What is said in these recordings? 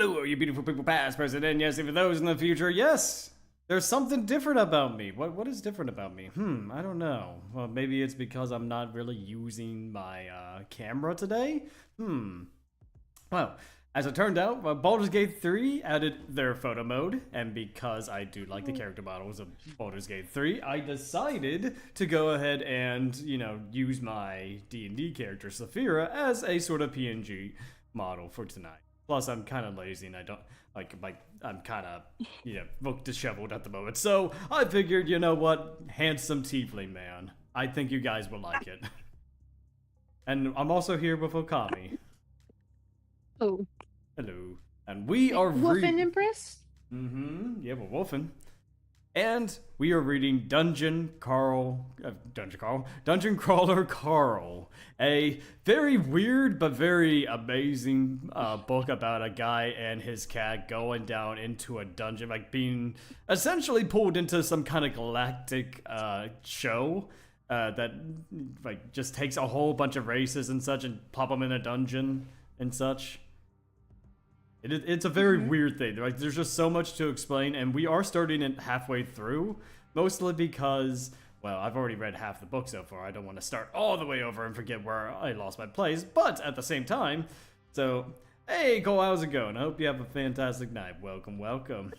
Hello, you beautiful people, past, present, and yes, even those in the future. Yes, there's something different about me. What is different about me? I don't know. Well, maybe it's because I'm not really using my camera today. Well, as it turned out, Baldur's Gate 3 added their photo mode, and because I do like the character models of Baldur's Gate 3, I decided to go ahead and, use my D&D character, Saphira, as a sort of PNG model for tonight. Plus, I'm kind of lazy and I don't, I'm kind of, look disheveled at the moment. So, I figured, you know what? Handsome tiefling man. I think you guys will like it. And I'm also here with Okami. Oh. Hello. And we are Wolfen Empress? Yeah, we're wolfing. And we are reading Dungeon Crawler Carl. A very weird but very amazing book about a guy and his cat going down into a dungeon, like being essentially pulled into some kind of galactic show that like just takes a whole bunch of races and such and pop them in a dungeon and such. It's a very weird thing. Like, there's just so much to explain, and we are starting it halfway through, mostly because, well, I've already read half the book so far. I don't want to start all the way over and forget where I lost my place, but at the same time, so, hey, Cole, how's it going? I hope you have a fantastic night. Welcome, welcome.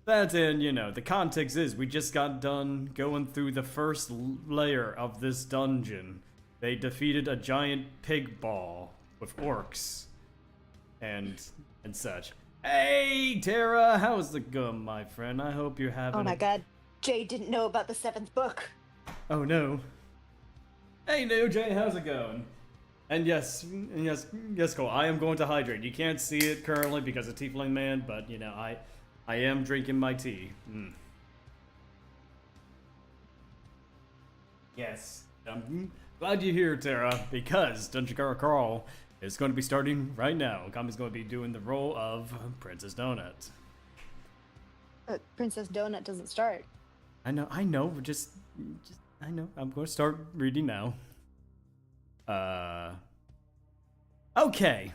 That's in, the context is we just got done going through the first layer of this dungeon. They defeated a giant pig ball with orcs and such. Hey, Tara, how's it going, my friend? I hope you're having. Oh my God, Jay didn't know about the 7th book. Oh no. Hey, no, Jay, how's it going? And yes, Cole, I am going to hydrate. You can't see it currently because of Tiefling Man, but I am drinking my tea. Yes, I'm glad you're here, Tara, because Dungeon Crawl is going to be starting right now. Kami's going to be doing the role of Princess Donut. Princess Donut doesn't start. I know, I know. I'm going to start reading now. Okay.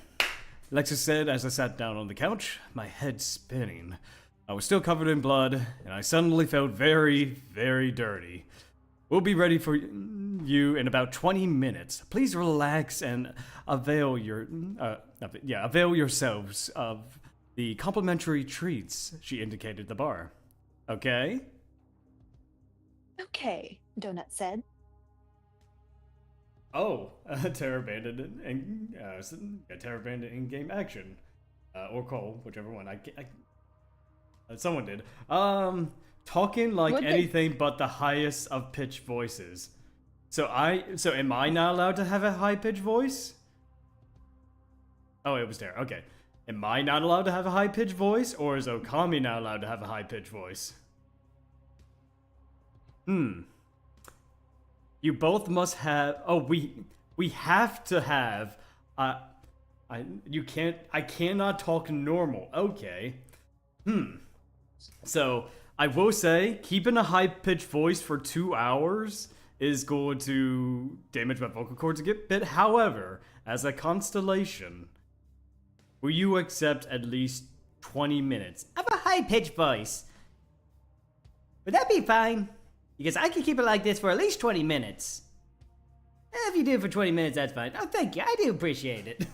Lexa said as I sat down on the couch, my head spinning. I was still covered in blood, and I suddenly felt very, very dirty. We'll be ready for you in about 20 minutes. Please relax and avail yourselves of the complimentary treats, she indicated the bar. Okay? Okay, Donut said. Oh, Terror Bandit and Terror Bandit in-game action. Or Cole, whichever one. Someone did. Talking like anything but the highest of pitch voices. So am I not allowed to have a high pitched voice? Oh, it was there. Okay. Am I not allowed to have a high pitched voice, or is Okami not allowed to have a high pitched voice? You both must have. Oh, we have to have. I cannot talk normal. Okay. So I will say, keeping a high-pitched voice for 2 hours is going to damage my vocal cords a bit. However, as a constellation, will you accept at least 20 minutes of a high-pitched voice? Would that be fine? Because I can keep it like this for at least 20 minutes. If you do it for 20 minutes, that's fine. Oh, thank you. I do appreciate it.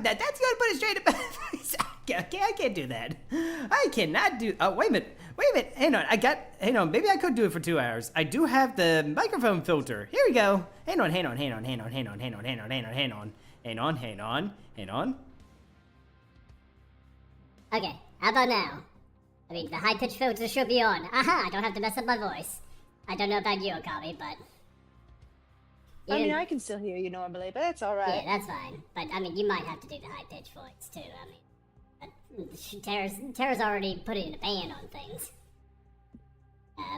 That's gonna put it straight up. Okay, I can't do that. I cannot do. Oh, wait a minute. Hang on. Maybe I could do it for 2 hours. I do have the microphone filter. Here we go. Hang on. Okay, how about now? I mean, the high-pitched filter should be on. Aha, I don't have to mess up my voice. I don't know about you, Okami, but... I mean, I can still hear you normally, but it's alright. Yeah, that's fine. But, I mean, you might have to do the high-pitched voice, too. I mean, Tara's already putting a ban on things.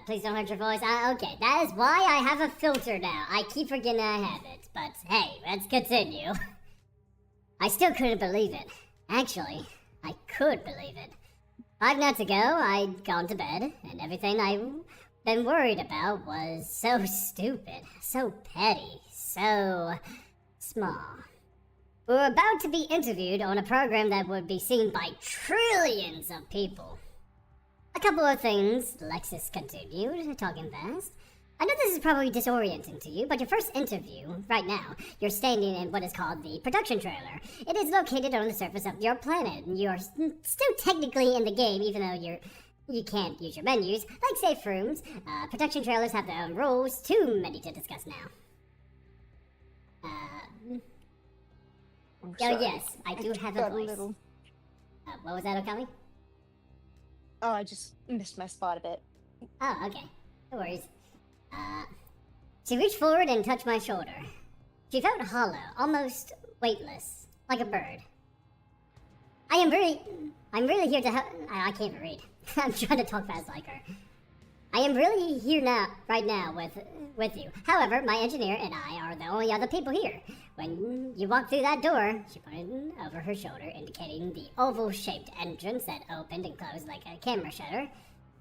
Please don't hurt your voice. Okay, that is why I have a filter now. I keep forgetting I have it, but hey, let's continue. I still couldn't believe it. Actually, I could believe it. 5 nights ago, I'd gone to bed, and everything I'd been worried about was so stupid, so petty, so small. We're about to be interviewed on a program that would be seen by trillions of people. A couple of things, Lexus continued, talking fast. I know this is probably disorienting to you, but your first interview, right now, you're standing in what is called the production trailer. It is located on the surface of your planet. You're still technically in the game, even though you can't use your menus, like safe rooms. Production trailers have their own rules, too many to discuss now. Oh yes, I do have a voice. What was that, Okami? Oh, I just missed my spot a bit. Oh, okay. No worries. She reached forward and touched my shoulder. She felt hollow, almost weightless, like a bird. I'm really here to help. I can't even read. I'm trying to talk fast like her. I am really here right now with you. However, my engineer and I are the only other people here. When you walk through that door, she pointed over her shoulder, indicating the oval-shaped entrance that opened and closed like a camera shutter.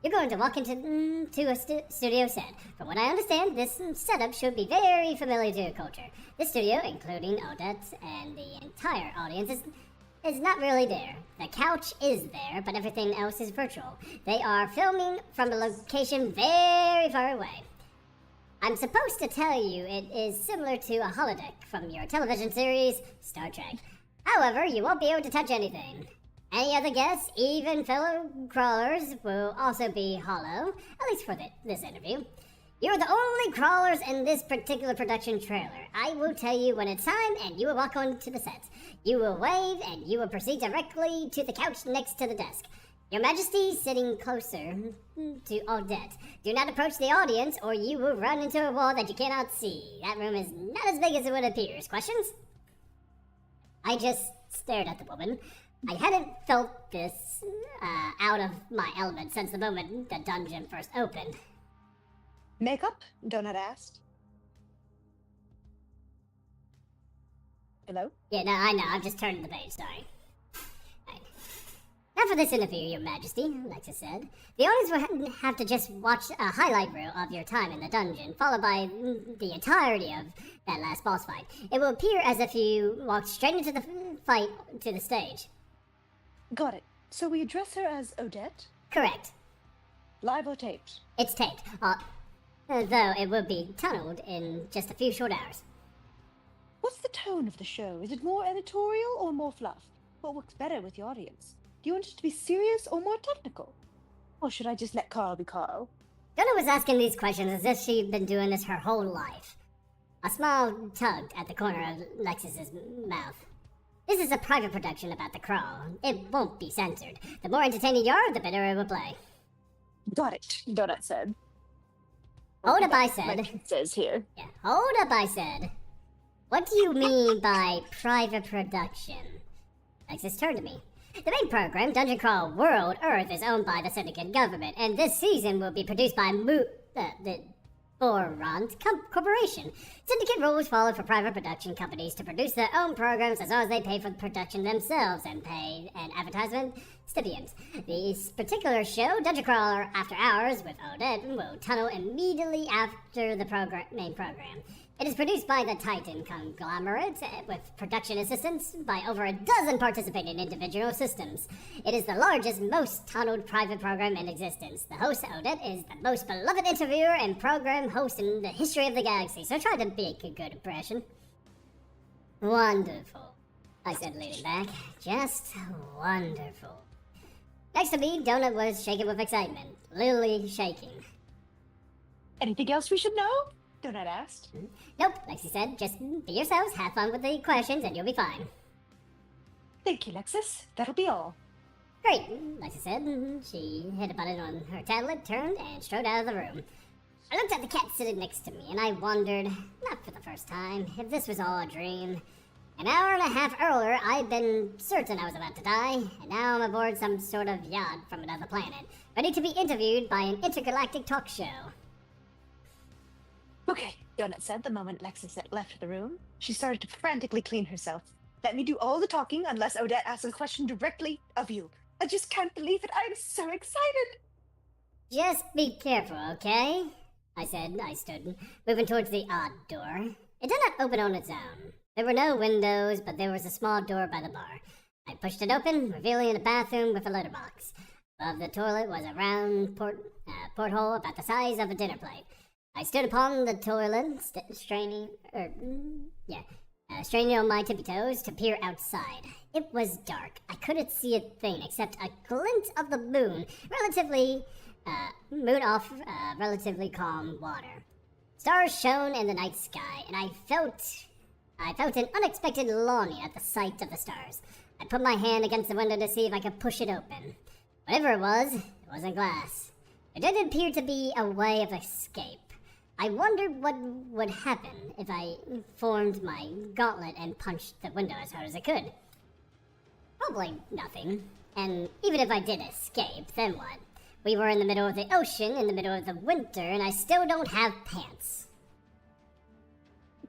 You're going to walk into a studio set. From what I understand, this setup should be very familiar to your culture. This studio, including Odette and the entire audience, is not really there. The couch is there, but everything else is virtual. They are filming from a location very far away. I'm supposed to tell you it is similar to a holodeck from your television series, Star Trek. However, you won't be able to touch anything. Any other guests, even fellow crawlers, will also be hollow, at least for this interview. You're the only crawlers in this particular production trailer. I will tell you when it's time, and you will walk onto the set. You will wave, and you will proceed directly to the couch next to the desk. Your Majesty, sitting closer to Odette. Do not approach the audience, or you will run into a wall that you cannot see. That room is not as big as it appears. Questions? I just stared at the woman. I hadn't felt this out of my element since the moment the dungeon first opened. Makeup? Donut asked. Hello? Yeah, no, I know. I'm just turning the page. Sorry. Right. Now for this interview, Your Majesty, Lexus said. The audience will have to just watch a highlight reel of your time in the dungeon, followed by the entirety of that last boss fight. It will appear as if you walked straight into the fight to the stage. Got it. So we address her as Odette? Correct. Live or taped? It's taped, though it will be tunneled in just a few short hours. What's the tone of the show? Is it more editorial or more fluff? What works better with the audience? Do you want it to be serious or more technical? Or should I just let Carl be Carl? Donna was asking these questions as if she'd been doing this her whole life. A smile tugged at the corner of Lexus's mouth. This is a private production about the crawl. It won't be censored. The more entertaining you are, the better it will play. Got it, Donut said. Hold up, I said. My says here. Yeah, hold up, I said. What do you mean by private production? Lexus turned to me. The main program, Dungeon Crawl World Earth, is owned by the Syndicate government, and this season will be produced by the Borant Corporation. Syndicate rules follow for private production companies to produce their own programs as long as they pay for the production themselves and pay an advertisement stipends. This particular show, Dungeon Crawler After Hours with Odette, will tunnel immediately after the main program. It is produced by the Titan conglomerate with production assistance by over a dozen participating individual systems. It is the largest, most tunneled private program in existence. The host, Odette, is the most beloved interviewer and program host in the history of the galaxy, so try to make a good impression. Wonderful, I said, leaning back. Just wonderful. Next to me, Donut was shaking with excitement, literally shaking. Anything else we should know? Donut asked. Nope, Lexi said. Just be yourselves, have fun with the questions, and you'll be fine. Thank you, Lexus. That'll be all. Great, Lexi said. She hit a button on her tablet, turned, and strode out of the room. I looked at the cat sitting next to me, and I wondered, not for the first time, if this was all a dream. An hour and a half earlier, I'd been certain I was about to die, and now I'm aboard some sort of yacht from another planet, ready to be interviewed by an intergalactic talk show. Okay, Donut said the moment Lexus left the room. She started to frantically clean herself. Let me do all the talking unless Odette asks a question directly of you. I just can't believe it. I'm so excited. Just be careful, okay? I said. I stood, moving towards the odd door. It did not open on its own. There were no windows, but there was a small door by the bar. I pushed it open, revealing a bathroom with a litter box. Above the toilet was a round porthole about the size of a dinner plate. I stood upon the toilet, straining on my tippy toes to peer outside. It was dark. I couldn't see a thing except a glint of the moon, moon off relatively calm water. Stars shone in the night sky, and I felt an unexpected longing at the sight of the stars. I put my hand against the window to see if I could push it open. Whatever it wasn't glass. It did appear to be a way of escape. I wondered what would happen if I formed my gauntlet and punched the window as hard as I could. Probably nothing. And even if I did escape, then what? We were in the middle of the ocean, in the middle of the winter, and I still don't have pants.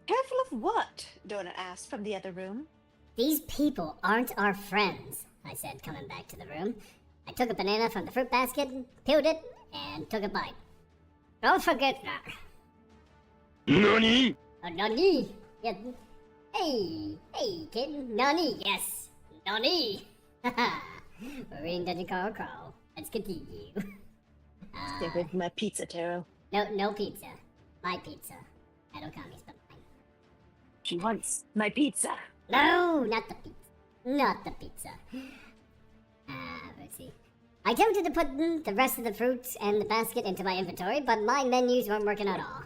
Careful of what? Donut asked from the other room. These people aren't our friends, I said, coming back to the room. I took a banana from the fruit basket, peeled it, and took a bite. Don't forget that. NANI? Oh, Nani? Yeah. Hey, kid. Nani, yes. Nani. Haha. We're in Dungeon Crawl Crawl. Let's continue. Stay away from my pizza, Taro. No pizza. My pizza. I don't call me but mine. She wants my pizza. No, not the pizza. Not the pizza. Let's see. I attempted to put the rest of the fruits and the basket into my inventory, but my menus weren't working at all.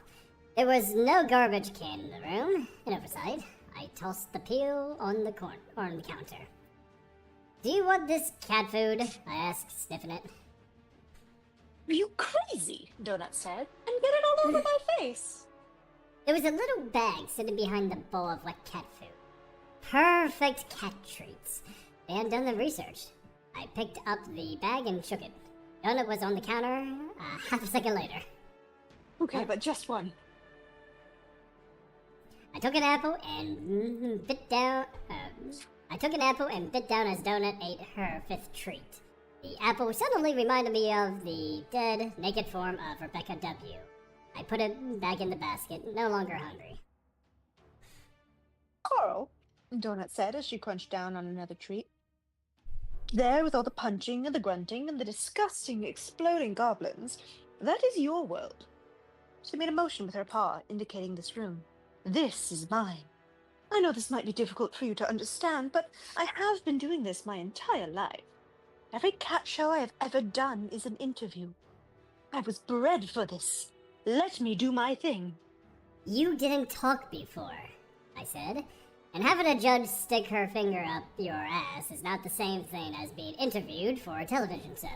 There was no garbage can in the room. An oversight. I tossed the peel on the counter. Do you want this cat food? I asked, sniffing it. Are you crazy? Donut said, and get it all over my face. There was a little bag sitting behind the bowl of wet cat food. Perfect cat treats. They had done the research. I picked up the bag and shook it. Donut was on the counter half a second later. Okay, but just one. I took an apple and bit down. I took an apple and bit down as Donut ate her fifth treat. The apple suddenly reminded me of the dead, naked form of Rebecca W. I put it back in the basket, no longer hungry. Carl, Donut said as she crunched down on another treat. There, with all the punching and the grunting and the disgusting exploding goblins, that is your world. She made a motion with her paw, indicating this room. This is mine. I know this might be difficult for you to understand, but I have been doing this my entire life. Every cat show I have ever done is an interview. I was bred for this. Let me do my thing. You didn't talk before, I said. And having a judge stick her finger up your ass is not the same thing as being interviewed for a television show.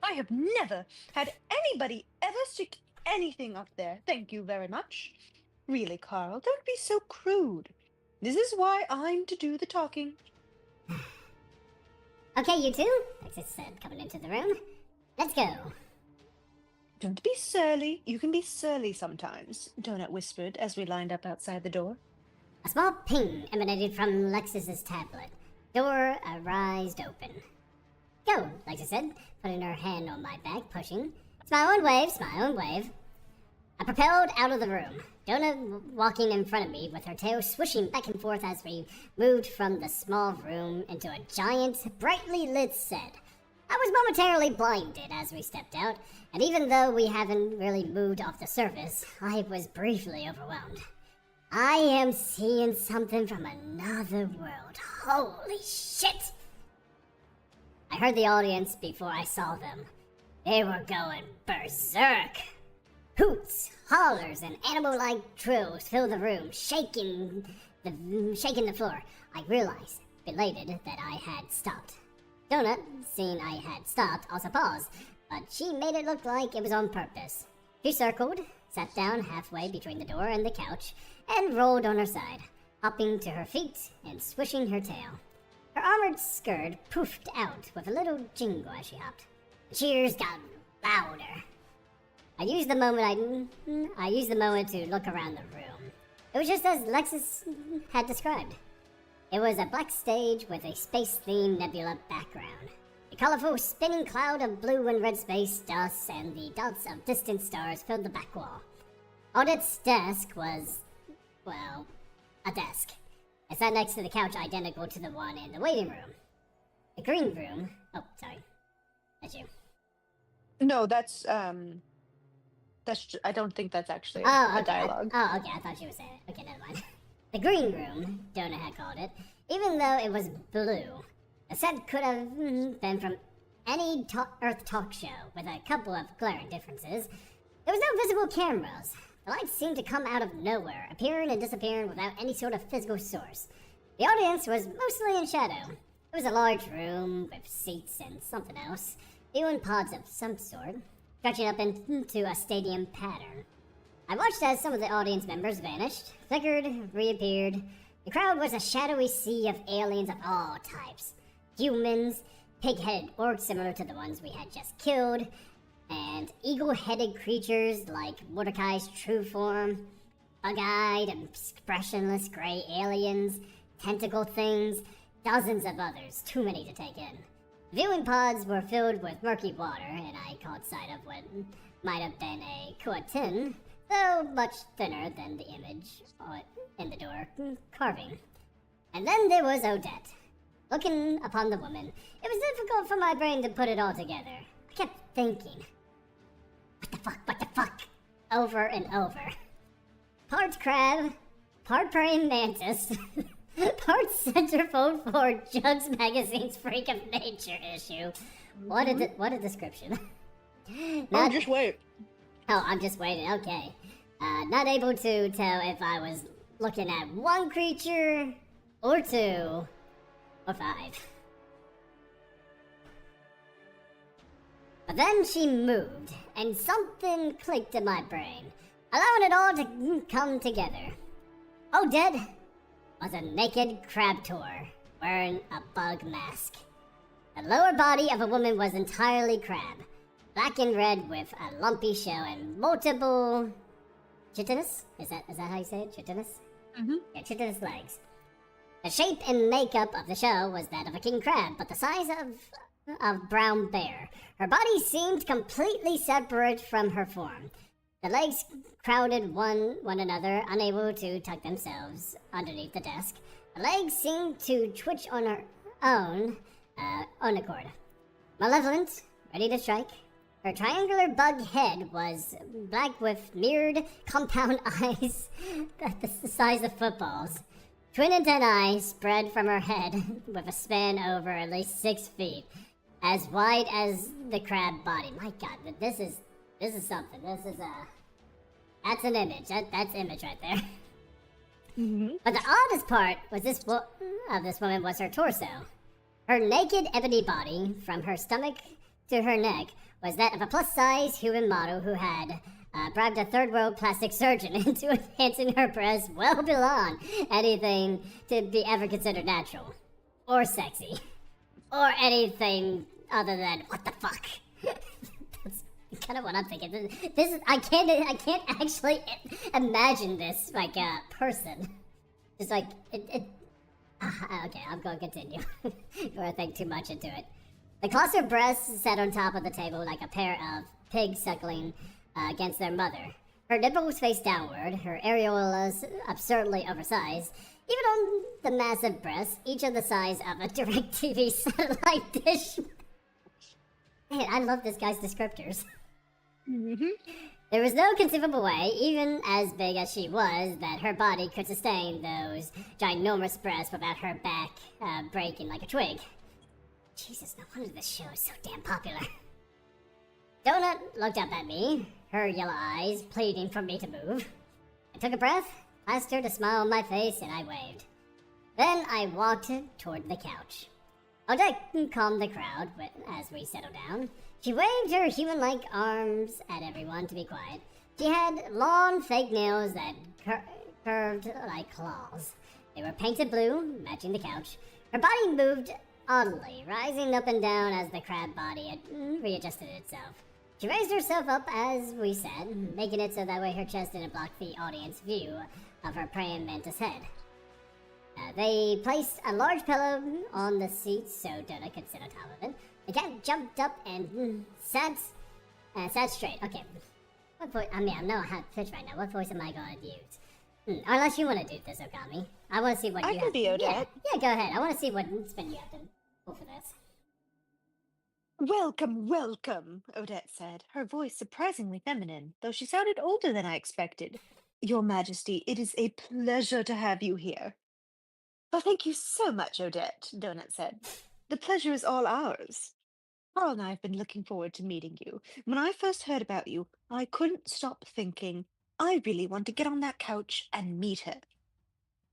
I have never had anybody ever stick anything up there. Thank you very much. Really, Carl, don't be so crude. This is why I'm to do the talking. Okay, you two, Alexis said, coming into the room. Let's go. Don't be surly. You can be surly sometimes, Donut whispered as we lined up outside the door. A small ping emanated from Lexus's tablet. Door rised open. Go, Lexus said, putting her hand on my back, pushing. Smile and wave, smile and wave. I propelled out of the room, Donut walking in front of me with her tail swishing back and forth as we moved from the small room into a giant, brightly lit set. I was momentarily blinded as we stepped out, and even though we haven't really moved off the surface, I was briefly overwhelmed. I am seeing something from another world. Holy shit! I heard the audience before I saw them. They were going berserk. Hoots, hollers, and animal-like trills filled the room, shaking the floor. I realized, belated, that I had stopped. Donut, seeing I had stopped, also paused, but she made it look like it was on purpose. She circled, sat down halfway between the door and the couch, and rolled on her side, hopping to her feet and swishing her tail. Her armored skirt poofed out with a little jingle as she hopped. The cheers got louder. I used the moment to look around the room. It was just as Lexus had described. It was a black stage with a space-themed nebula background. A colorful spinning cloud of blue and red space dust and the dots of distant stars filled the back wall. Odette's desk was, well, a desk. It sat next to the couch identical to the one in the waiting room. The green room... Oh, sorry. That's you. No, that's I don't think that's actually Oh, a okay. dialogue. Oh, okay, I thought you were saying it. Okay, never mind. The green room, Donut had called it, even though it was blue. The set could have been from any Earth talk show, with a couple of glaring differences. There was no visible cameras. The lights seemed to come out of nowhere, appearing and disappearing without any sort of physical source. The audience was mostly in shadow. It was a large room with seats and something else, viewing pods of some sort, stretching up into a stadium pattern. I watched as some of the audience members vanished, flickered, reappeared. The crowd was a shadowy sea of aliens of all types. Humans, pig-headed orcs similar to the ones we had just killed, and eagle-headed creatures like Mordecai's true form, bug-eyed and expressionless gray aliens, tentacle things, dozens of others, too many to take in. Viewing pods were filled with murky water, and I caught sight of what might have been a Kuatin, though much thinner than the image in the door carving. And then there was Odette. Looking upon the woman, it was difficult for my brain to put it all together. I kept thinking, what the fuck, over and over. Part crab, part praying mantis, part centerfold for Jugs Magazine's Freak of Nature issue. What a description. Just wait. Oh, I'm just waiting, okay. Not able to tell if I was looking at one creature, or two, or five. But then she moved, and something clicked in my brain, allowing it all to come together. Odette was a naked crabtor, wearing a bug mask. The lower body of a woman was entirely crab, black and red with a lumpy shell and multiple chitinous? Is that how you say it? Chitinous? Mm-hmm. Yeah, chitinous legs. The shape and makeup of the shell was that of a king crab, but the size of brown bear. Her body seemed completely separate from her form. The legs crowded one another, unable to tuck themselves underneath the desk. The legs seemed to twitch on her own accord. Malevolent, ready to strike. Her triangular bug head was black with mirrored compound eyes the size of footballs. Twin antennae spread from her head with a span over at least 6 feet, as wide as the crab body. My God, this is something. That's an image. That's image right there. Mm-hmm. But the oddest part was this woman was her torso. Her naked ebony body, from her stomach to her neck, was that of a plus-size human model who had bribed a third-world plastic surgeon into enhancing her breasts well beyond anything to be ever considered natural, or sexy, or anything other than what the fuck. That's kind of what I'm thinking. This is I can't actually imagine this like a person. Just like it. Okay, I'm going to continue. I'm going to think too much into it. The cluster breasts sat on top of the table like a pair of pigs suckling against their mother. Her nipples faced downward, her areolas absurdly oversized. Even on the massive breasts, each of the size of a DirecTV satellite dish. Man, I love this guy's descriptors. Mm-hmm. There was no conceivable way, even as big as she was, that her body could sustain those ginormous breasts without her back breaking like a twig. Jesus, no wonder this show is so damn popular. Donut looked up at me, her yellow eyes pleading for me to move. I took a breath, plastered a smile on my face, and I waved. Then I walked toward the couch. Odette calmed the crowd as we settled down. She waved her human-like arms at everyone to be quiet. She had long fake nails that curved like claws. They were painted blue, matching the couch. Her body moved oddly, rising up and down as the crab body had readjusted itself. She raised herself up as we said, making it so that way her chest didn't block the audience view of her praying mantis head. They placed a large pillow on the seat so Donna could sit on top of it. The cat jumped up and sat straight. Okay. What voice? I mean, I'm not on Twitch right now. What voice am I going to use? Unless you want to do this, Okami. I want to see what I you can have. be Odette. Yeah, go ahead. I want to see what spin you have to pull for this. Welcome, welcome, Odette said, her voice surprisingly feminine, though she sounded older than I expected. Your Majesty, it is a pleasure to have you here. Well, thank you so much, Odette, Donut said. The pleasure is all ours. Carl and I have been looking forward to meeting you. When I first heard about you, I couldn't stop thinking, I really want to get on that couch and meet her.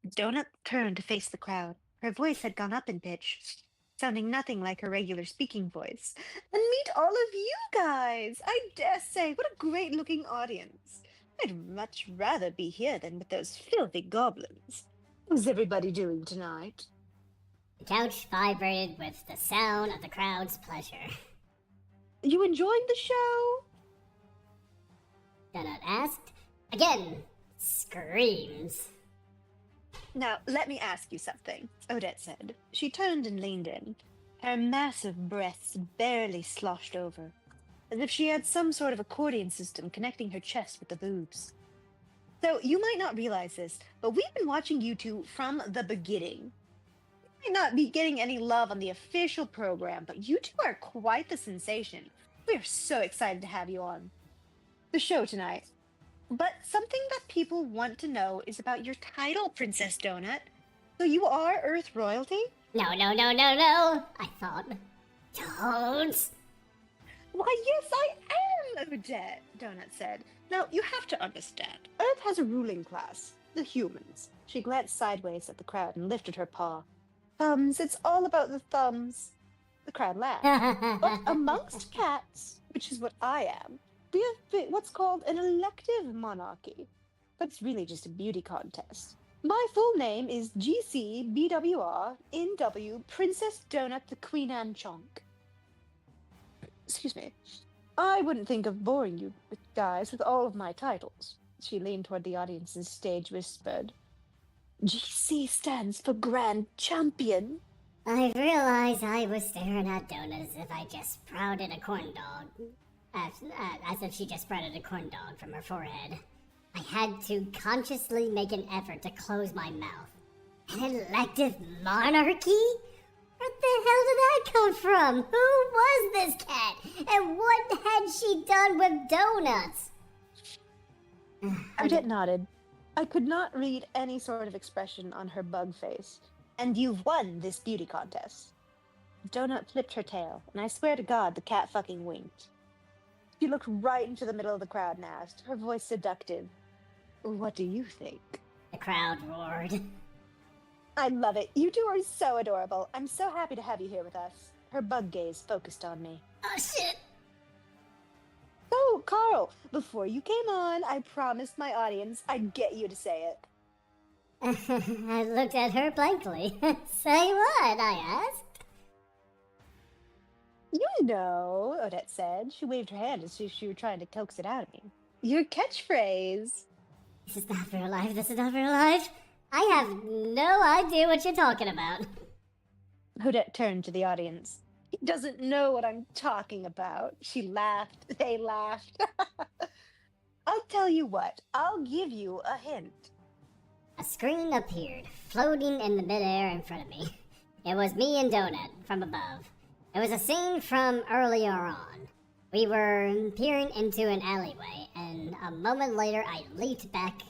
Donut turned to face the crowd. Her voice had gone up in pitch, sounding nothing like her regular speaking voice. And meet all of you guys! I dare say, what a great looking audience. I'd much rather be here than with those filthy goblins. How's everybody doing tonight? The couch vibrated with the sound of the crowd's pleasure. You enjoying the show? Donut asked. Again, screams. Now, let me ask you something, Odette said. She turned and leaned in, her massive breasts barely sloshed over, as if she had some sort of accordion system connecting her chest with the boobs. So, you might not realize this, but we've been watching you two from the beginning. You might not be getting any love on the official program, but you two are quite the sensation. We are so excited to have you on the show tonight. But something that people want to know is about your title, Princess Donut. So you are Earth royalty? No. I thought. Don't. Why, yes, I am, Odette, Donut said. Now, you have to understand. Earth has a ruling class, the humans. She glanced sideways at the crowd and lifted her paw. Thumbs, it's all about the thumbs. The crowd laughed. But amongst cats, which is what I am, we have what's called an elective monarchy. But it's really just a beauty contest. My full name is GCBWRNW Princess Donut the Queen Anne Chonk. Excuse me. I wouldn't think of boring you guys with all of my titles. She leaned toward the audience and stage whispered. GC stands for Grand Champion. I realized I was staring at Donut as if I just sprouted a corn dog. As if she just sprouted a corn dog from her forehead. I had to consciously make an effort to close my mouth. An elective monarchy? Where the hell did that come from? Who was this cat? And what had she done with donuts? Odette nodded. I could not read any sort of expression on her bug face. And you've won this beauty contest. Donut flipped her tail, and I swear to God the cat fucking winked. She looked right into the middle of the crowd and asked, her voice seductive, "What do you think?" The crowd roared. I love it. You two are so adorable. I'm so happy to have you here with us. Her bug gaze focused on me. Oh shit! So, Carl, before you came on, I promised my audience I'd get you to say it. I looked at her blankly. Say what? I asked. You know, Odette said. She waved her hand as if she were trying to coax it out of me. Your catchphrase. This is not real life. This is not real life. I have no idea what you're talking about. Odette turned to the audience. He doesn't know what I'm talking about. She laughed. They laughed. I'll tell you what. I'll give you a hint. A screen appeared, floating in the midair in front of me. It was me and Donut from above. It was a scene from earlier on. We were peering into an alleyway, and a moment later I leaped back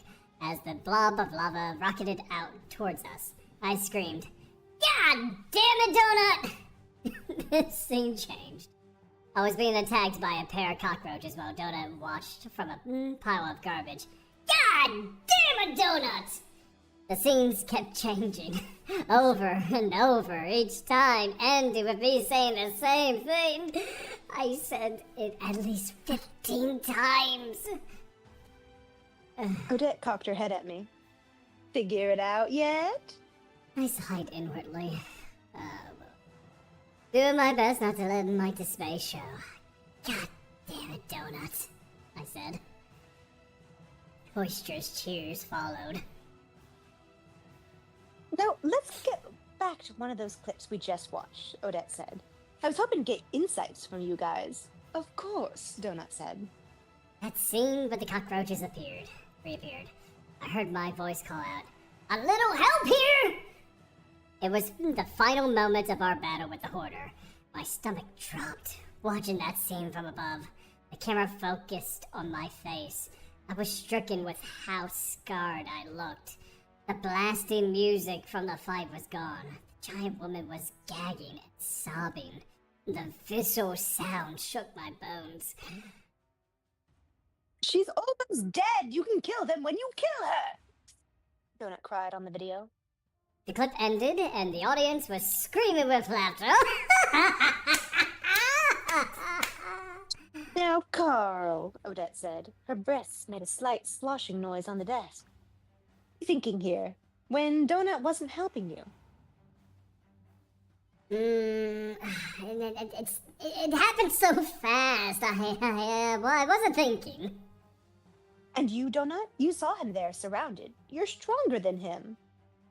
as the blob of lava rocketed out towards us. I screamed, "God damn it, Donut!" This scene changed. I was being attacked by a pair of cockroaches while Donut watched from a pile of garbage. God damn it, Donut! The scenes kept changing, over and over, each time ending with me saying the same thing. I said it at least 15 times. Odette cocked her head at me. Figure it out yet? I sighed inwardly. Doing my best not to let my dismay show. God damn it, Donut, I said. Boisterous cheers followed. Now, let's get back to one of those clips we just watched, Odette said. I was hoping to get insights from you guys. Of course, Donut said. That scene with the cockroaches reappeared. I heard my voice call out, "A little help here!" It was the final moments of our battle with the Hoarder. My stomach dropped, watching that scene from above. The camera focused on my face. I was stricken with how scarred I looked. The blasting music from the fight was gone. The giant woman was gagging and sobbing. The visceral sound shook my bones. She's almost dead. You can kill them when you kill her. Donut cried on the video. The clip ended, and the audience was screaming with laughter. Now, Carl, Odette said. Her breasts made a slight sloshing noise on the desk. Thinking here, when Donut wasn't helping you. It happened so fast. I wasn't thinking. And you, Donut? You saw him there, surrounded. You're stronger than him.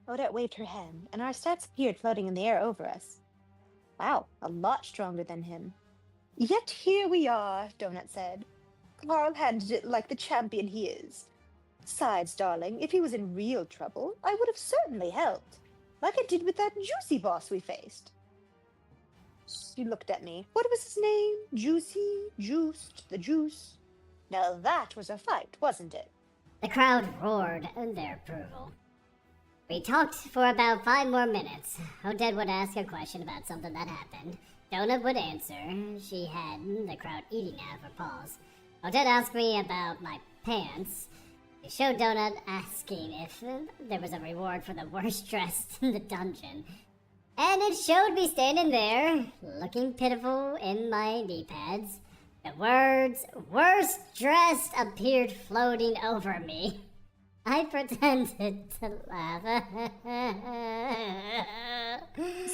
Odette waved her hand, and our stats appeared floating in the air over us. Wow, a lot stronger than him. Yet here we are, Donut said. Carl handled it like the champion he is. Besides, darling, if he was in real trouble, I would have certainly helped. Like I did with that Juicy boss we faced. She looked at me. What was his name? Juicy? Juiced? The Juice? Now that was a fight, wasn't it? The crowd roared in their approval. We talked for about 5 more minutes. Odette would ask a question about something that happened. Donut would answer. She had the crowd eating out of her paws. Odette asked me about my pants. It showed Donut asking if there was a reward for the worst dressed in the dungeon. And it showed me standing there, looking pitiful in my knee pads. The words, "worst dressed," appeared floating over me. I pretended to laugh.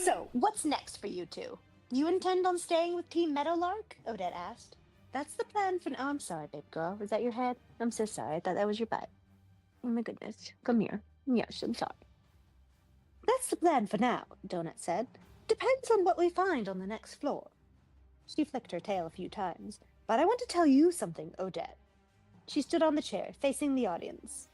So, what's next for you two? You intend on staying with Team Meadowlark? Odette asked. That's the plan for... Oh, I'm sorry, babe girl. Was that your head? I'm so sorry. I thought that was your butt. Oh my goodness. Come here. Yes, I'm sorry. That's the plan for now, Donut said. Depends on what we find on the next floor. She flicked her tail a few times. But I want to tell you something, Odette. She stood on the chair, facing the audience.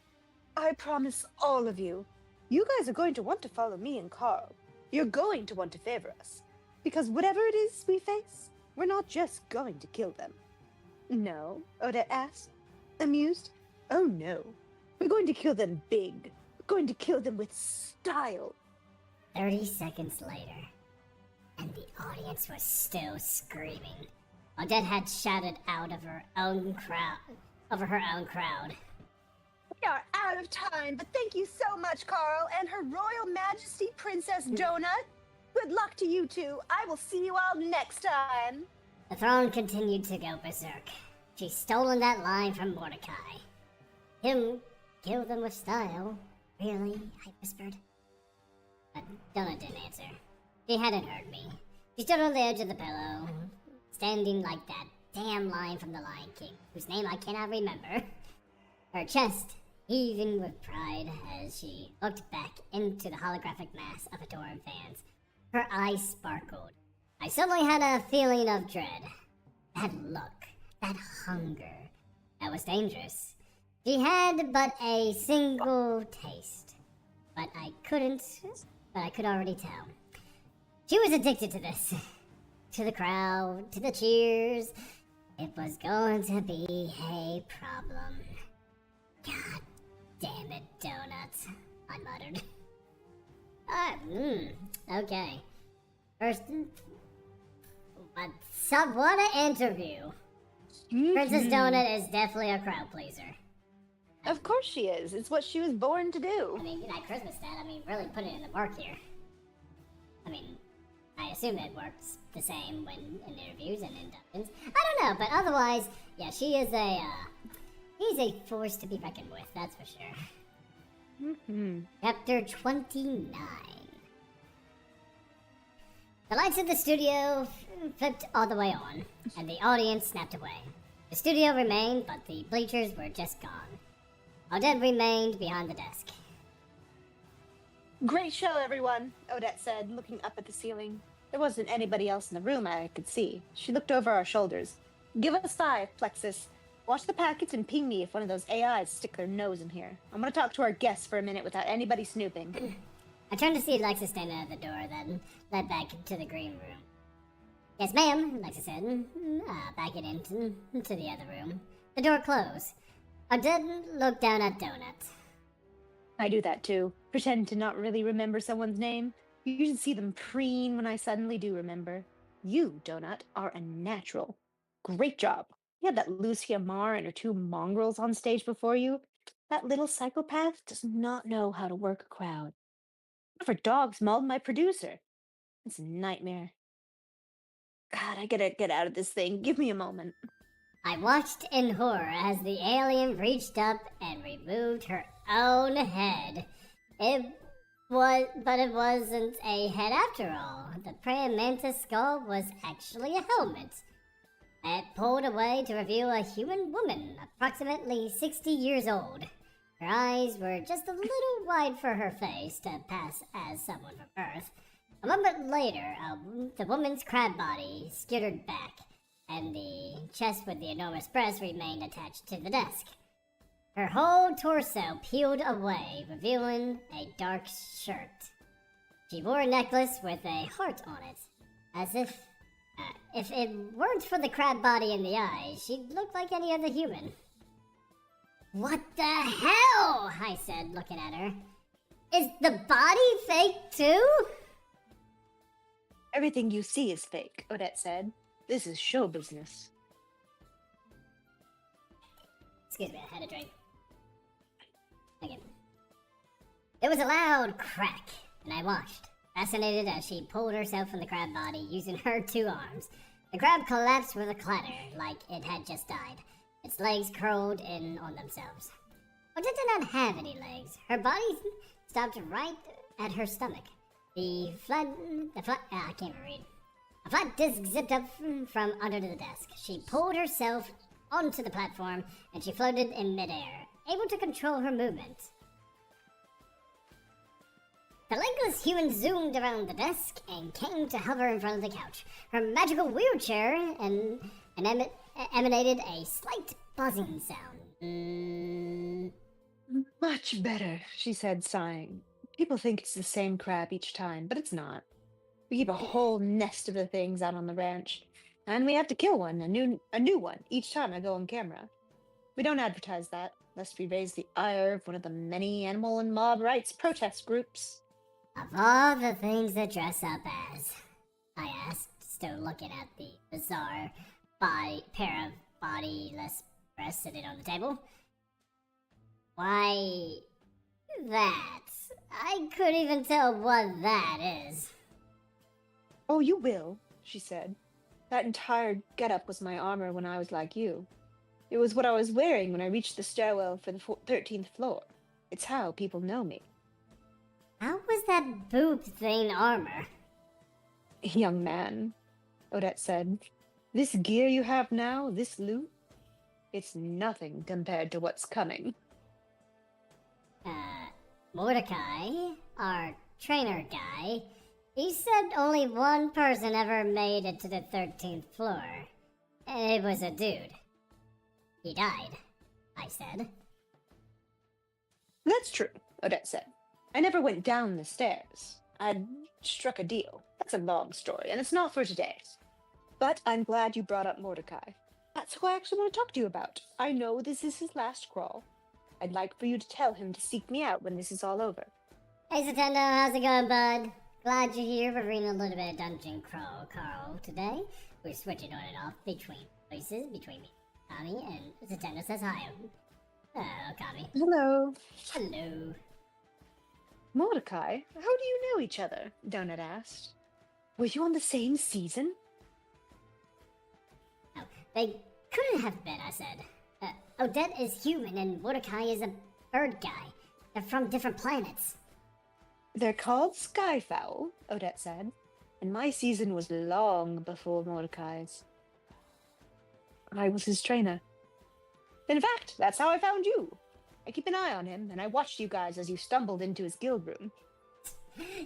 I promise all of you, you guys are going to want to follow me and Carl. You're going to want to favor us. Because whatever it is we face, we're not just going to kill them. No? Odette asked, amused. Oh no. We're going to kill them big. We're going to kill them with style. 30 seconds later, and the audience was still screaming. Odette had shouted out of her own crowd. We are out of time, but thank you so much, Carl, and Her Royal Majesty Princess Donut. Good luck to you two. I will see you all next time. The throne continued to go berserk. She's stolen that line from Mordecai. Him kill them with style. Really? I whispered. But Donut didn't answer. She hadn't heard me. She stood on the edge of the pillow, standing like that damn line from the Lion King, whose name I cannot remember. Her chest heaving with pride as she looked back into the holographic mass of adoring fans. Her eyes sparkled. I suddenly had a feeling of dread. That look, that hunger, that was dangerous. She had but a single taste, but I could already tell. She was addicted to this. To the crowd, to the cheers. It was going to be a problem. God damn it, Donuts, I muttered. Okay. First, what an interview. Princess Donut is definitely a crowd pleaser. Of course she is. It's what she was born to do. I mean, that Christmas stat, really put it in the work here. I assume it works the same when in interviews and in dungeons. I don't know, but otherwise, yeah, she's a force to be reckoned with, that's for sure. Chapter 29. The lights of the studio flipped all the way on, and the audience snapped away. The studio remained, but the bleachers were just gone. Odette remained behind the desk. Great show, everyone, Odette said, looking up at the ceiling. There wasn't anybody else in the room I could see. She looked over our shoulders. Give us 5, Plexus. Watch the packets and ping me if one of those AIs stick their nose in here. I'm gonna talk to our guests for a minute without anybody snooping. I turned to see Alexa standing at the door, then led back to the green room. Yes, ma'am, Alexa said, back it into the other room. The door closed. Odette looked down at Donut. I do that too. Pretend to not really remember someone's name. You should see them preen when I suddenly do remember. You, Donut, are a natural. Great job. You had that Lucia Marr and her two mongrels on stage before you. That little psychopath does not know how to work a crowd. One of her dogs mauled my producer. It's a nightmare. God, I gotta get out of this thing. Give me a moment. I watched in horror as the alien reached up and removed her own head. But it wasn't a head after all. The praying mantis skull was actually a helmet. It pulled away to reveal a human woman, approximately 60 years old. Her eyes were just a little wide for her face to pass as someone from Earth. A moment later, the woman's crab body skittered back, and the chest with the enormous breast remained attached to the desk. Her whole torso peeled away, revealing a dark shirt. She wore a necklace with a heart on it, as if it weren't for the crab body and the eyes, she'd look like any other human. What the hell? I said, looking at her. Is the body fake too? Everything you see is fake, Odette said. This is show business. Excuse me, I had a drink. Again. There was a loud crack, and I watched, fascinated as she pulled herself from the crab body using her two arms. The crab collapsed with a clatter, like it had just died. Its legs curled in on themselves. Odette did not have any legs. Her body stopped right at her stomach. I can't even read. A flat disc zipped up from under the desk. She pulled herself onto the platform, and she floated in midair, able to control her movement. The legless human zoomed around the desk and came to hover in front of the couch. Her magical wheelchair emanated a slight buzzing sound. Much better, she said, sighing. People think it's the same crab each time, but it's not. We keep a whole nest of the things out on the ranch, and we have to kill one, a new one, each time I go on camera. We don't advertise that, lest we raise the ire of one of the many animal and mob rights protest groups. Of all the things to dress up as, I asked, still looking at the bizarre pair of bodiless breasts sitting on the table. Why, that. I couldn't even tell what that is. Oh, you will, she said. That entire getup was my armor when I was like you. It was what I was wearing when I reached the stairwell for the 13th floor. It's how people know me. How was that boob thing armor? Young man, Odette said, this gear you have now, this loot, it's nothing compared to what's coming. Mordecai, our trainer guy, he said only one person ever made it to the 13th floor. And it was a dude. He died, I said. That's true, Odette said. I never went down the stairs. I'd struck a deal. That's a long story, and it's not for today. But I'm glad you brought up Mordecai. That's who I actually want to talk to you about. I know this is his last crawl. I'd like for you to tell him to seek me out when this is all over. Hey, Satendo, how's it going, bud? Glad you're here. We're reading a little bit of Dungeon Crawl Carl today. We're switching on and off between voices, between me, Kami, and Satendo says hi. Hello, Kami. Hello. Hello. Mordecai, how do you know each other? Donut asked. Were you on the same season? Oh, they couldn't have been, I said. Odette is human and Mordecai is a bird guy. They're from different planets. They're called skyfowl, Odette said. And my season was long before Mordecai's. I was his trainer. In fact, that's how I found you. I keep an eye on him, and I watched you guys as you stumbled into his guild room.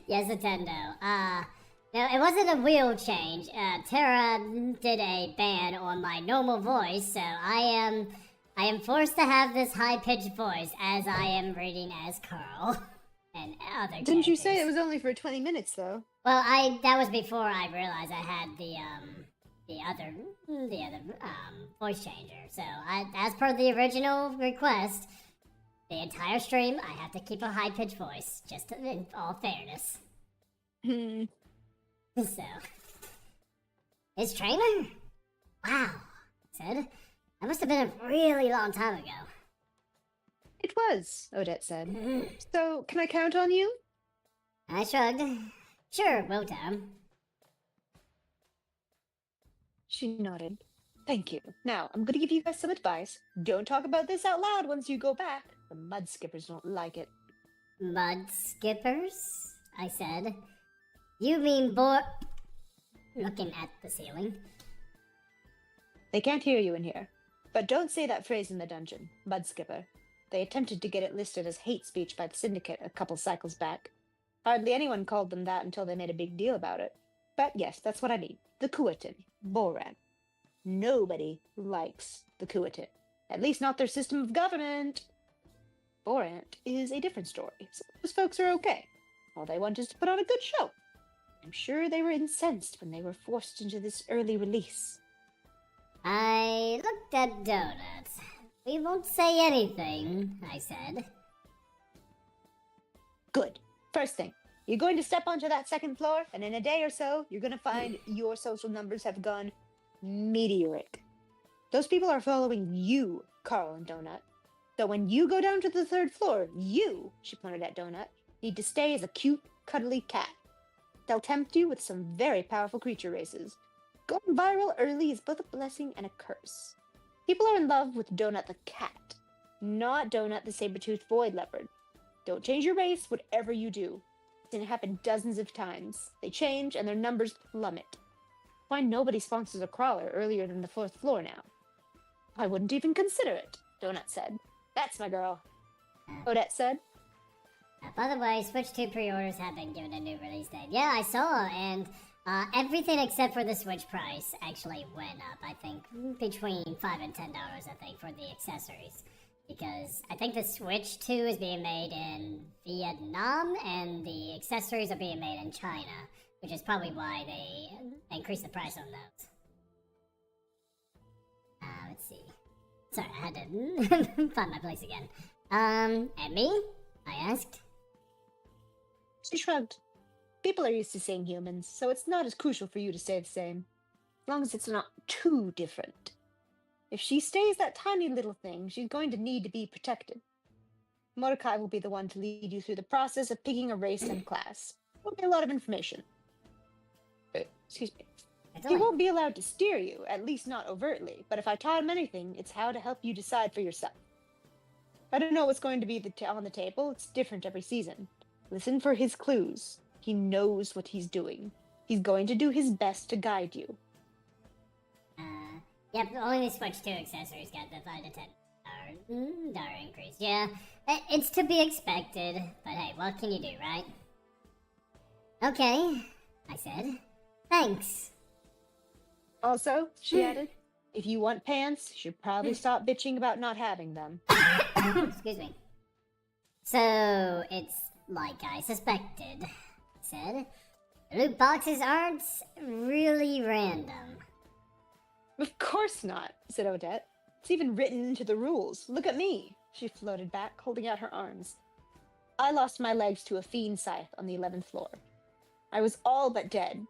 Yes, Nintendo. No, it wasn't a wheel change. Tara did a ban on my normal voice, so I I am forced to have this high-pitched voice as I am reading as Carl and other Didn't you say it characters. was only for 20 minutes, though? Well, that was before I realized I had the other voice changer. So, as per the original request, the entire stream, I have to keep a high-pitched voice, just in all fairness. Hmm. So, his trainer? Wow, said. That must have been a really long time ago. It was, Odette said. So, can I count on you? I shrugged. Sure, will time. She nodded. Thank you. Now, I'm gonna give you guys some advice. Don't talk about this out loud once you go back. The mud skippers don't like it. Mud skippers? I said. You mean looking at the ceiling. They can't hear you in here. But don't say that phrase in the dungeon, mud skipper. They attempted to get it listed as hate speech by the Syndicate a couple cycles back. Hardly anyone called them that until they made a big deal about it. But yes, that's what I mean. The Kuatin. Boran. Nobody likes the Kuatin. At least not their system of government. Borant is a different story. So those folks are okay. All they want is to put on a good show. I'm sure they were incensed when they were forced into this early release. I looked at Donut. We won't say anything, I said. Good. First thing, you're going to step onto that second floor, and in a day or so, you're going to find your social numbers have gone meteoric. Those people are following you, Carl and Donut. So when you go down to the third floor, you, she pointed at Donut, need to stay as a cute, cuddly cat. They'll tempt you with some very powerful creature races. Going viral early is both a blessing and a curse. People are in love with Donut the cat, not Donut the saber-toothed void leopard. Don't change your race, whatever you do. It's gonna happen dozens of times. They change and their numbers plummet. Why nobody sponsors a crawler earlier than the fourth floor now? I wouldn't even consider it, Donut said. That's my girl. Odette said. By the way, Switch 2 pre-orders have been given a new release date. Yeah, I saw, and everything except for the Switch price actually went up, I think, between $5 and $10, I think, for the accessories. Because I think the Switch 2 is being made in Vietnam, and the accessories are being made in China, which is probably why they increased the price on those. Let's see. Sorry, I had to find my place again. And me? I asked. She shrugged. People are used to seeing humans, so it's not as crucial for you to stay the same. As long as it's not too different. If she stays that tiny little thing, she's going to need to be protected. Mordecai will be the one to lead you through the process of picking a race and class. There'll be a lot of information. Excuse me. He won't be allowed to steer you, at least not overtly, but if I taught him anything, it's how to help you decide for yourself. I don't know what's going to be on the table, it's different every season. Listen for his clues. He knows what he's doing. He's going to do his best to guide you. Yep, only the Switch 2 accessories got the $5 to $10 increase. Yeah, it's to be expected, but hey, what can you do, right? Okay, I said. Thanks. Also, she added, if you want pants, you should probably stop bitching about not having them. Excuse me. So, it's like I suspected, I said. Loot boxes aren't really random. Of course not, said Odette. It's even written into the rules. Look at me, she floated back, holding out her arms. I lost my legs to a fiend scythe on the 11th floor. I was all but dead.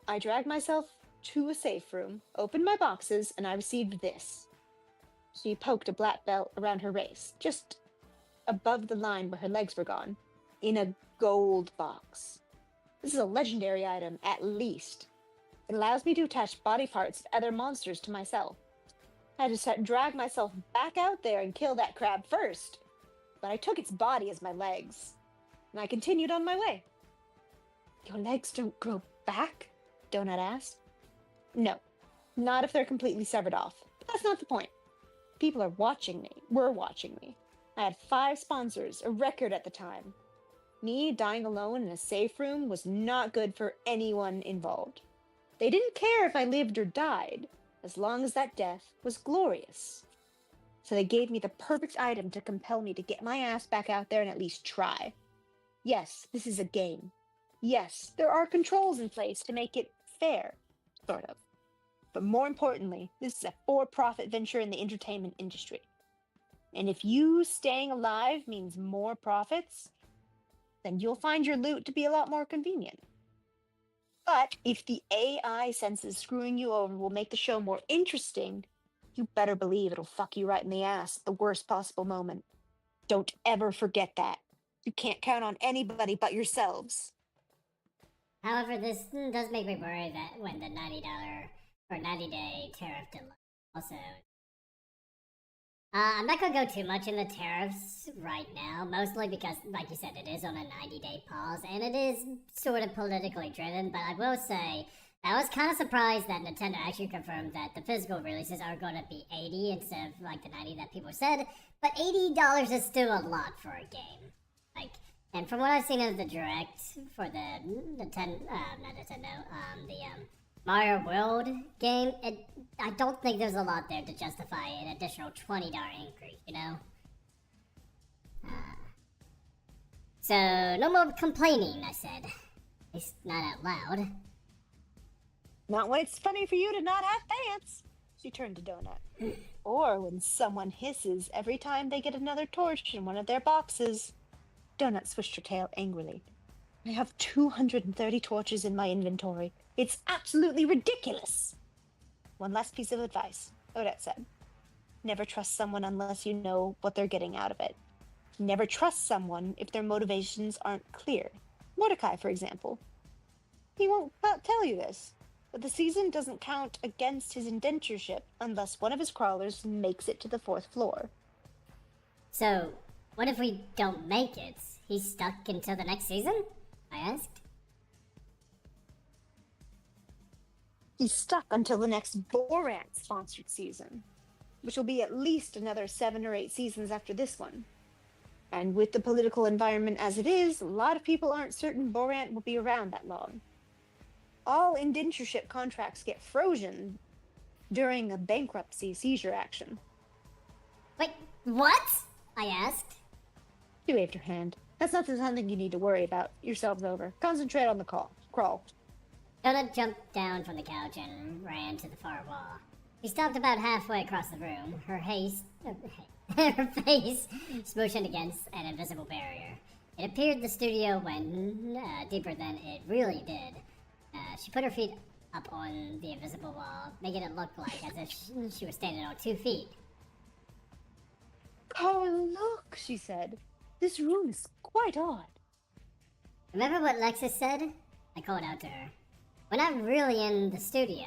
I dragged myself to a safe room, opened my boxes, and I received this. She poked a black belt around her waist, just above the line where her legs were gone, in a gold box. This is a legendary item, at least. It allows me to attach body parts of other monsters to myself. I had to drag myself back out there and kill that crab first, but I took its body as my legs, and I continued on my way. Your legs don't grow back? Donut asked. No, not if they're completely severed off. But that's not the point. People are watching me. Were watching me. I had 5 sponsors, a record at the time. Me dying alone in a safe room was not good for anyone involved. They didn't care if I lived or died. as long as that death was glorious. So they gave me the perfect item to compel me to get my ass back out there and at least try. Yes, this is a game. Yes, there are controls in place to make it fair, sort of. But more importantly, this is a for-profit venture in the entertainment industry. And if you staying alive means more profits, then you'll find your loot to be a lot more convenient. But if the AI senses screwing you over will make the show more interesting, you better believe it'll fuck you right in the ass at the worst possible moment. Don't ever forget that. You can't count on anybody but yourselves. However, this does make me worry that when the $90 or 90-day tariff delay also. I'm not gonna go too much in the tariffs right now, mostly because, like you said, it is on a 90-day pause, and it is sort of politically driven, but I will say, I was kind of surprised that Nintendo actually confirmed that the physical releases are going to be $80 instead of, like, the $90 that people said, but $80 is still a lot for a game. Like, and from what I've seen of the Direct for the Mario World game, I don't think there's a lot there to justify an additional $20 increase, you know? So, no more complaining, I said. At least not out loud. Not when it's funny for you to not have pants, she turned to Donut. Or when someone hisses every time they get another torch in one of their boxes. Donut swished her tail angrily. I have 230 torches in my inventory. It's absolutely ridiculous. One last piece of advice, Odette said. Never trust someone unless you know what they're getting out of it. Never trust someone if their motivations aren't clear. Mordecai, for example. He won't tell you this, but the season doesn't count against his indentureship unless one of his crawlers makes it to the 4th floor. So, what if we don't make it? He's stuck until the next season? I asked. He's stuck until the next Borat-sponsored season, which will be at least another 7 or 8 seasons after this one. And with the political environment as it is, a lot of people aren't certain Borat will be around that long. All indentureship contracts get frozen during a bankruptcy seizure action. Wait, what? I asked. She waved her hand. That's not something you need to worry about. Yourselves over. Concentrate on the crawl. Donut jumped down from the couch and ran to the far wall. She stopped about halfway across the room, her face smooshed against an invisible barrier. It appeared the studio went deeper than it really did. She put her feet up on the invisible wall, making it look like as if she was standing on 2 feet. Oh, look, she said. This room is quite odd. Remember what Lexus said? I called out to her. We're not really in the studio.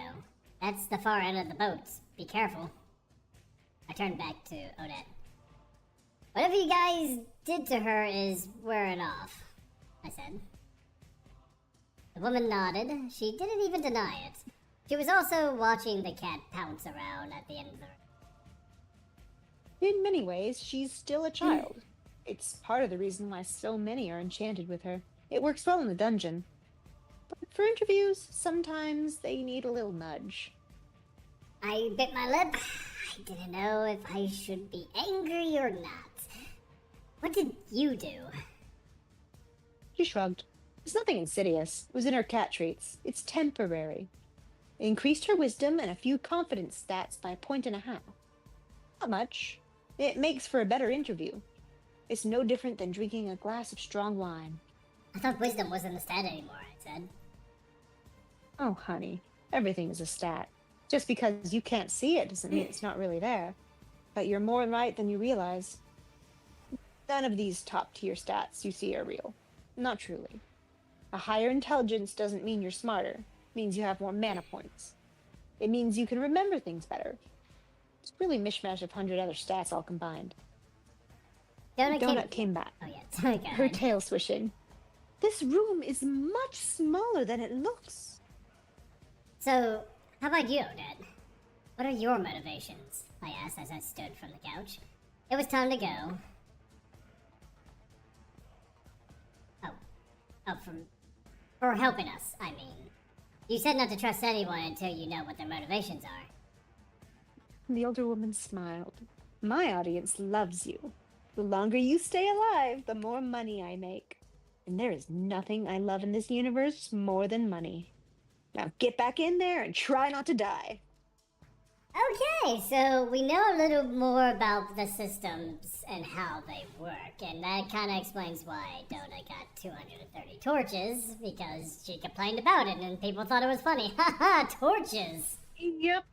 That's the far end of the boat. Be careful. I turned back to Odette. Whatever you guys did to her is wearing off, I said. The woman nodded. She didn't even deny it. She was also watching the cat pounce around at the end of the room. In many ways, she's still a child. It's part of the reason why so many are enchanted with her. It works well in the dungeon. But for interviews, sometimes they need a little nudge. I bit my lip. I didn't know if I should be angry or not. What did you do? She shrugged. It's nothing insidious. It was in her cat treats. It's temporary. It increased her wisdom and a few confidence stats by 1.5 points. Not much. It makes for a better interview. It's no different than drinking a glass of strong wine. I thought wisdom wasn't a stat anymore, I said. Oh, honey. Everything is a stat. Just because you can't see it doesn't mean it's not really there. But you're more right than you realize. None of these top-tier stats you see are real. Not truly. A higher intelligence doesn't mean you're smarter. It means you have more mana points. It means you can remember things better. It's really a mishmash of 100 other stats all combined. Donut came back, Oh yeah, her tail swishing. This room is much smaller than it looks. So, how about you, Odette? What are your motivations? I asked as I stood from the couch. It was time to go. For helping us, I mean. You said not to trust anyone until you know what their motivations are. The older woman smiled. My audience loves you. The longer you stay alive, the more money I make. And there is nothing I love in this universe more than money. Now get back in there and try not to die. Okay, so we know a little more about the systems and how they work, and that kind of explains why Donna got 230 torches, because she complained about it and people thought it was funny. Haha, torches! Yep.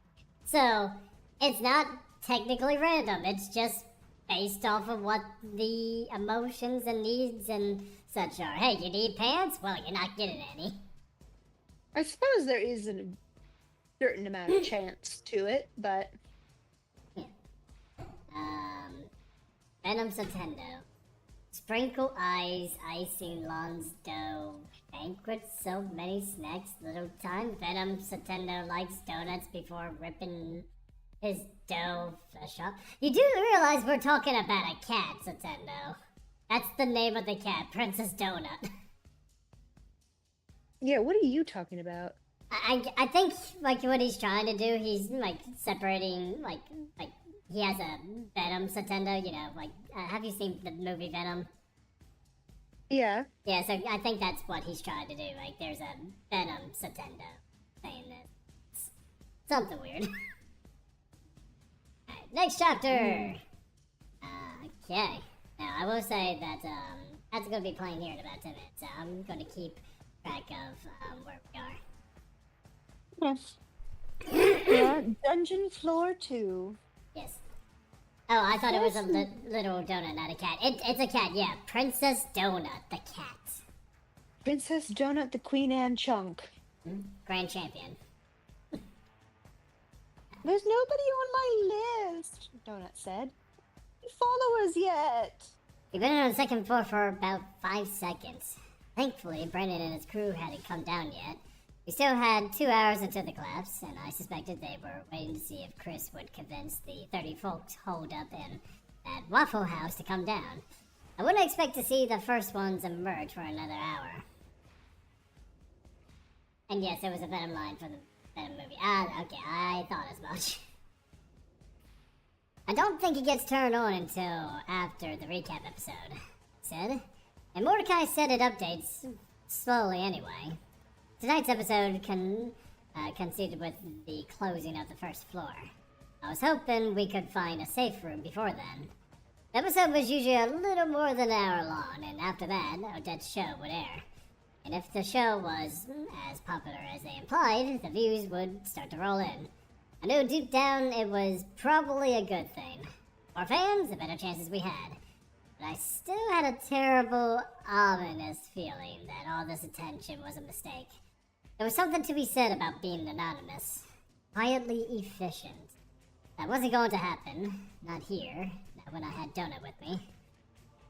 So, it's not technically random, it's just based off of what the emotions and needs and such are. Hey, you need pants? Well, you're not getting any. I suppose there is a certain amount of chance to it, but Venom Satendo. Sprinkle eyes, icing lawns dough. Banquet, so many snacks, little time. Venom Satendo likes donuts before ripping his dough flesh off. You do realize we're talking about a cat, Satendo. That's the name of the cat, Princess Donut. yeah, what are you talking about? I think like what he's trying to do, he's like separating like he has a Venom Satendo, you know, like have you seen the movie Venom? Yeah. Yeah, so I think that's what he's trying to do. Like there's a Venom Satendo saying this. Something weird. Alright, next chapter. Okay. Now I will say that that's gonna be playing here in about 10 minutes. So I'm gonna keep track of where we are. Yes. Yeah, dungeon floor 2. Yes. Oh, I thought it was a little donut, not a cat. It's a cat, yeah. Princess Donut, the cat. Princess Donut, the Queen Anne chunk. Grand champion. There's nobody on my list, Donut said. Follow us yet. We've been on the second floor for about 5 seconds. Thankfully, Brennan and his crew hadn't come down yet. We still had 2 hours until the collapse, and I suspected they were waiting to see if Chris would convince the 30 folks holed up in that Waffle House to come down. I wouldn't expect to see the first ones emerge for another hour. And yes, there was a Venom line for the Venom movie. Okay, I thought as much. I don't think it gets turned on until after the recap episode, said. And Mordecai said it updates slowly anyway. Tonight's episode conceded with the closing of the first floor. I was hoping we could find a safe room before then. The episode was usually a little more than an hour long, and after that, Odette's show would air. And if the show was as popular as they implied, the views would start to roll in. I knew deep down it was probably a good thing. For fans, the better chances we had. But I still had a terrible, ominous feeling that all this attention was a mistake. There was something to be said about being anonymous. Quietly efficient. That wasn't going to happen. Not here. Not when I had Donut with me.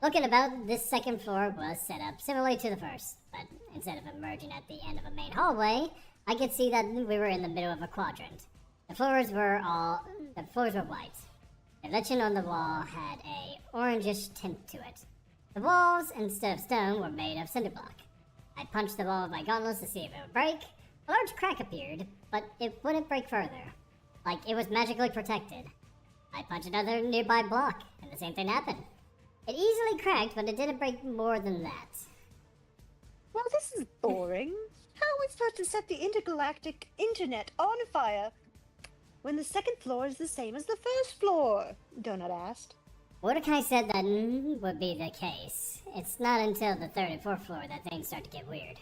Looking about, this second floor was set up similarly to the first, but instead of emerging at the end of a main hallway, I could see that we were in the middle of a quadrant. The floors were white. The legend on the wall had a orangish tint to it. The walls, instead of stone, were made of cinder block. I punched the wall with my gauntlets to see if it would break. A large crack appeared, but it wouldn't break further. Like it was magically protected. I punched another nearby block, and the same thing happened. It easily cracked, but it didn't break more than that. Well, this is boring. How are we supposed to set the intergalactic internet on fire when the second floor is the same as the first floor? Donut asked. Mordecai said that would be the case. It's not until the third and fourth floor that things start to get weird.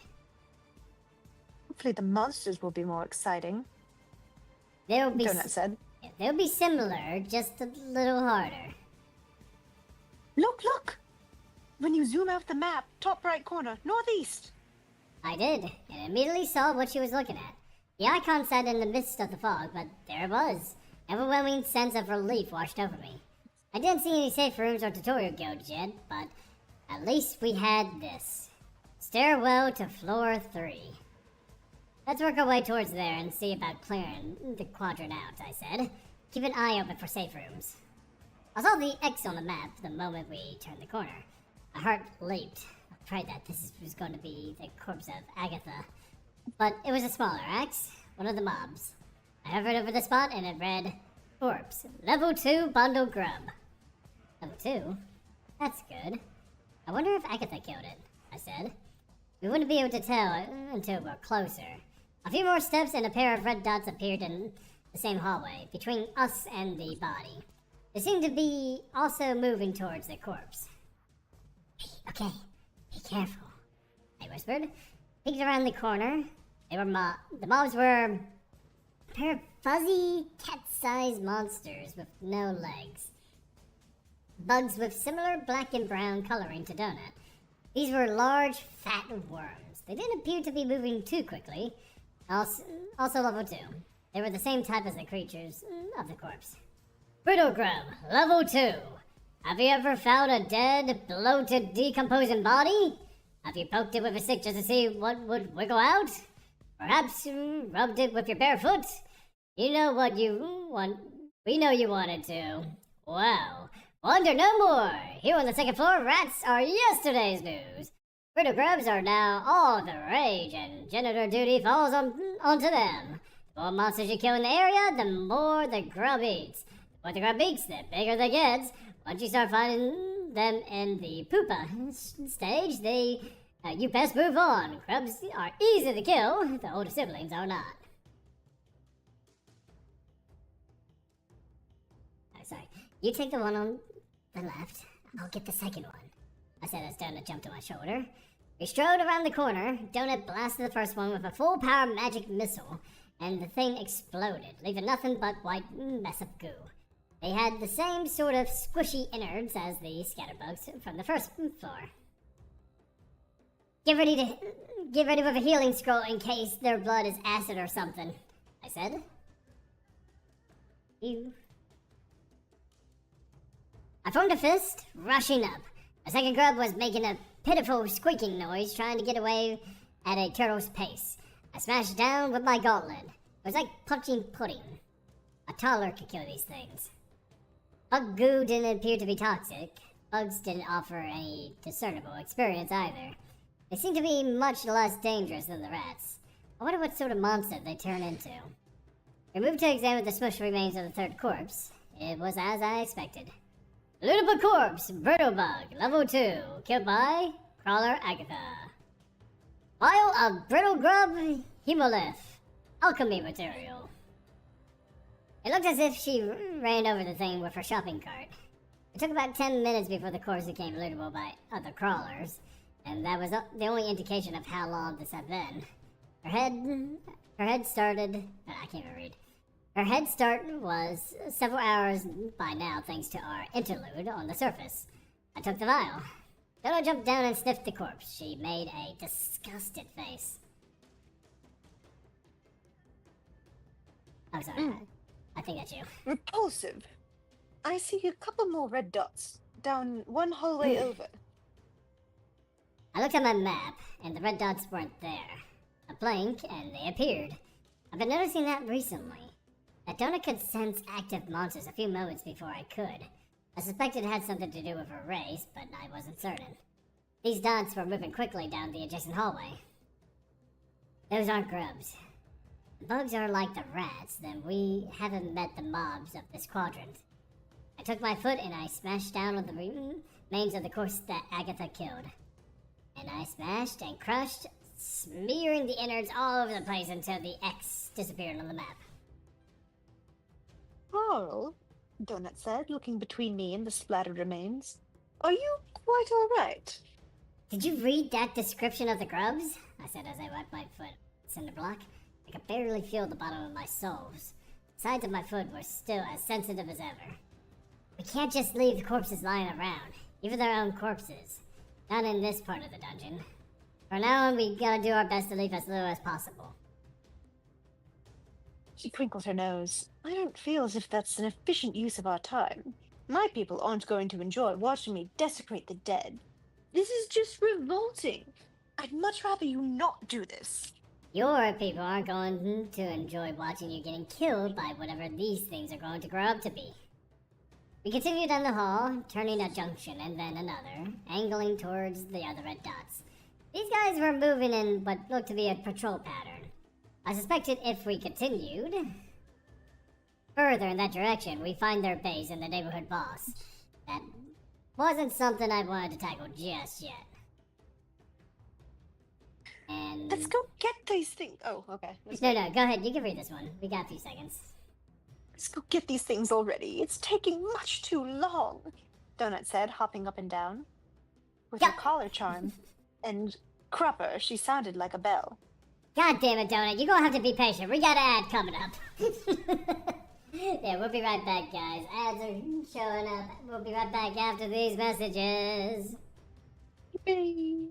Hopefully the monsters will be more exciting, They'll be Donut said. They'll be similar, just a little harder. Look! When you zoom out the map, top right corner, northeast. I did, and immediately saw what she was looking at. The icon sat in the midst of the fog, but there it was. Overwhelming sense of relief washed over me. I didn't see any safe rooms or tutorial guides yet, but at least we had this. Stairwell to floor 3. Let's work our way towards there and see about clearing the quadrant out, I said. Keep an eye open for safe rooms. I saw the X on the map the moment we turned the corner. My heart leaped. I prayed that this was going to be the corpse of Agatha. But it was a smaller axe, one of the mobs. I hovered over the spot and it read, corpse. Level 2 bundle grub. Level 2? That's good. I wonder if Agatha killed it, I said. We wouldn't be able to tell until we're closer. A few more steps and a pair of red dots appeared in the same hallway, between us and the body. They seemed to be also moving towards the corpse. Okay, be careful, I whispered. Peeked around the corner. The mobs were a pair of fuzzy, cat-sized monsters with no legs. Bugs with similar black and brown coloring to Donut. These were large, fat worms. They didn't appear to be moving too quickly. Also level 2. They were the same type as the creatures of the corpse. Brittle grub, level 2. Have you ever found a dead, bloated, decomposing body? Have you poked it with a stick just to see what would wiggle out? Perhaps rubbed it with your bare foot? You know what you want. We know you wanted to. Well, wonder no more. Here on the second floor, rats are yesterday's news. Brittle grubs are now all the rage, and janitor duty falls onto them. The more monsters you kill in the area, the more the grub eats. The more the grub eats, the bigger they get. Once you start finding them in the pupa stage, you best move on. Grubs are easy to kill. The older siblings are not. Oh, sorry. You take the one on the left. I'll get the second one, I said as Donut jumped to my shoulder. We strode around the corner. Donut blasted the first one with a full-power magic missile, and the thing exploded, leaving nothing but white mess of goo. They had the same sort of squishy innards as the scatterbugs from the first floor. Get ready with a healing scroll in case their blood is acid or something, I said. I formed a fist, rushing up. A second grub was making a pitiful squeaking noise, trying to get away at a turtle's pace. I smashed down with my gauntlet. It was like punching pudding. A toddler could kill these things. Bug goo didn't appear to be toxic. Bugs didn't offer any discernible experience either. They seemed to be much less dangerous than the rats. I wonder what sort of monster they turn into. We moved to examine the smushed remains of the third corpse. It was as I expected. Lootable corpse, brittle bug, level 2, killed by Crawler Agatha. Vial of brittle grub, hemolith, alchemy material. It looked as if she ran over the thing with her shopping cart. It took about 10 minutes before the corpse became lootable by other crawlers, and that was the only indication of how long this had been. Her head started. I can't even read. Her head start was several hours by now, thanks to our interlude on the surface. I took the vial. Dodo jumped down and sniffed the corpse. She made a disgusted face. I'm sorry. I think that's you. Repulsive. I see a couple more red dots down one hallway over. I looked at my map, and the red dots weren't there. I blinked, and they appeared. I've been noticing that recently. That Donut could sense active monsters a few moments before I could. I suspected it had something to do with her race, but I wasn't certain. These dots were moving quickly down the adjacent hallway. Those aren't grubs. The bugs are like the rats, then we haven't met the mobs of this quadrant. I took my foot and I smashed down on the remains of the corpse that Agatha killed. And I smashed and crushed, smearing the innards all over the place until the X disappeared on the map. Carl, Donut said, looking between me and the splattered remains. Are you quite all right? Did you read that description of the grubs? I said as I wiped my foot cinder block. I could barely feel the bottom of my soles. The sides of my foot were still as sensitive as ever. We can't just leave the corpses lying around, even their own corpses. Not in this part of the dungeon. From now on, we gotta do our best to leave as little as possible. She crinkled her nose. I don't feel as if that's an efficient use of our time. My people aren't going to enjoy watching me desecrate the dead. This is just revolting. I'd much rather you not do this. Your people aren't going to enjoy watching you getting killed by whatever these things are going to grow up to be. We continued down the hall, turning a junction and then another, angling towards the other red dots. These guys were moving in what looked to be a patrol pattern. I suspected if we continued, further in that direction, we find their base and the neighborhood boss. That wasn't something I wanted to tackle just yet. And... Let's go get these things. Oh, okay. No, go ahead. You can read this one. We got a few seconds. Let's go get these things already. It's taking much too long, Donut said, hopping up and down. With her collar charm and crupper, she sounded like a bell. God damn it, Donut. You're gonna have to be patient. We got an ad coming up. Yeah, we'll be right back, guys. Ads are showing up. We'll be right back after these messages. Yippee.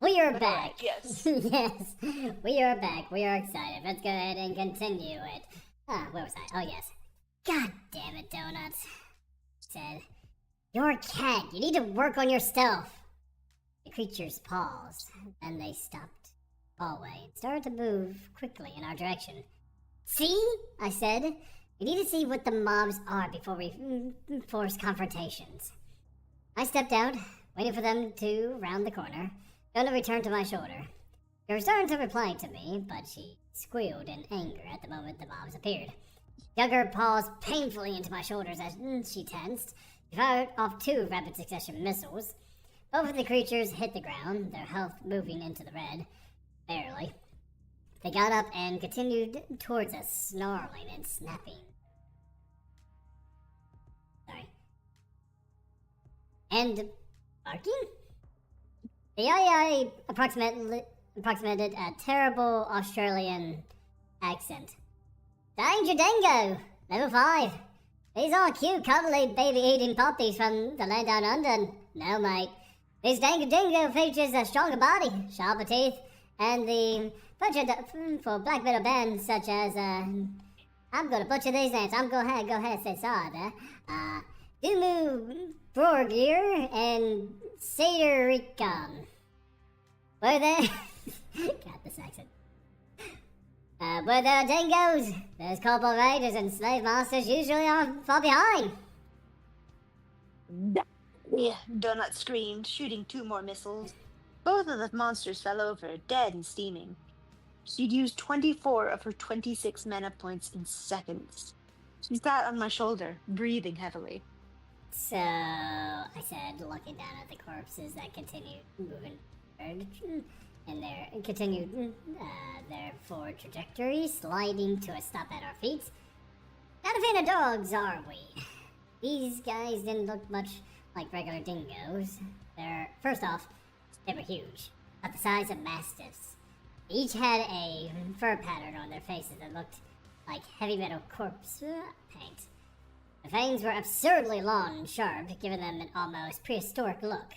We are But back. alright, yes. Yes, we are back. We are excited. Let's go ahead and continue it. Where was I? Oh, yes. God damn it, Donuts. Said, "You're a cat. You need to work on your stealth." The creatures paused, then they stopped the hallway and started to move quickly in our direction. "See?" I said. "We need to see what the mobs are before we force confrontations." I stepped out, waiting for them to round the corner. Donna returned to my shoulder. She was starting to reply to me, but she squealed in anger at the moment the mobs appeared. Dug her paws painfully into my shoulders as she tensed. She fired off 2 rapid succession missiles. Both of the creatures hit the ground, their health moving into the red. Barely. They got up and continued towards us, snarling and snapping. Sorry. And barking? The AI approximated a terrible Australian accent. "Danger Dingo! Level 5. These aren't cute, cuddly, baby-eating puppies from the land down under. No, mate. This Danger Dingo features a stronger body, sharper teeth, and the butcher for black metal bands such as, I'm gonna butcher these names. Go ahead, say sorry there. Dumu Borgir and Satyrican. Were there... God, this accent. Where there are dingoes, there's kobold raiders and slave masters usually aren't far behind. Yeah, Donut screamed, shooting 2 more missiles. Both of the monsters fell over, dead and steaming. She'd used 24 of her 26 mana points in seconds. She sat on my shoulder, breathing heavily. So, I said, looking down at the corpses that continued moving forward, and continued their forward trajectory, sliding to a stop at our feet. Not a fan of dogs, are we? These guys didn't look much like regular dingoes. First off, they were huge, about the size of mastiffs. They each had a fur pattern on their faces that looked like heavy metal corpse paint. The fangs were absurdly long and sharp, giving them an almost prehistoric look.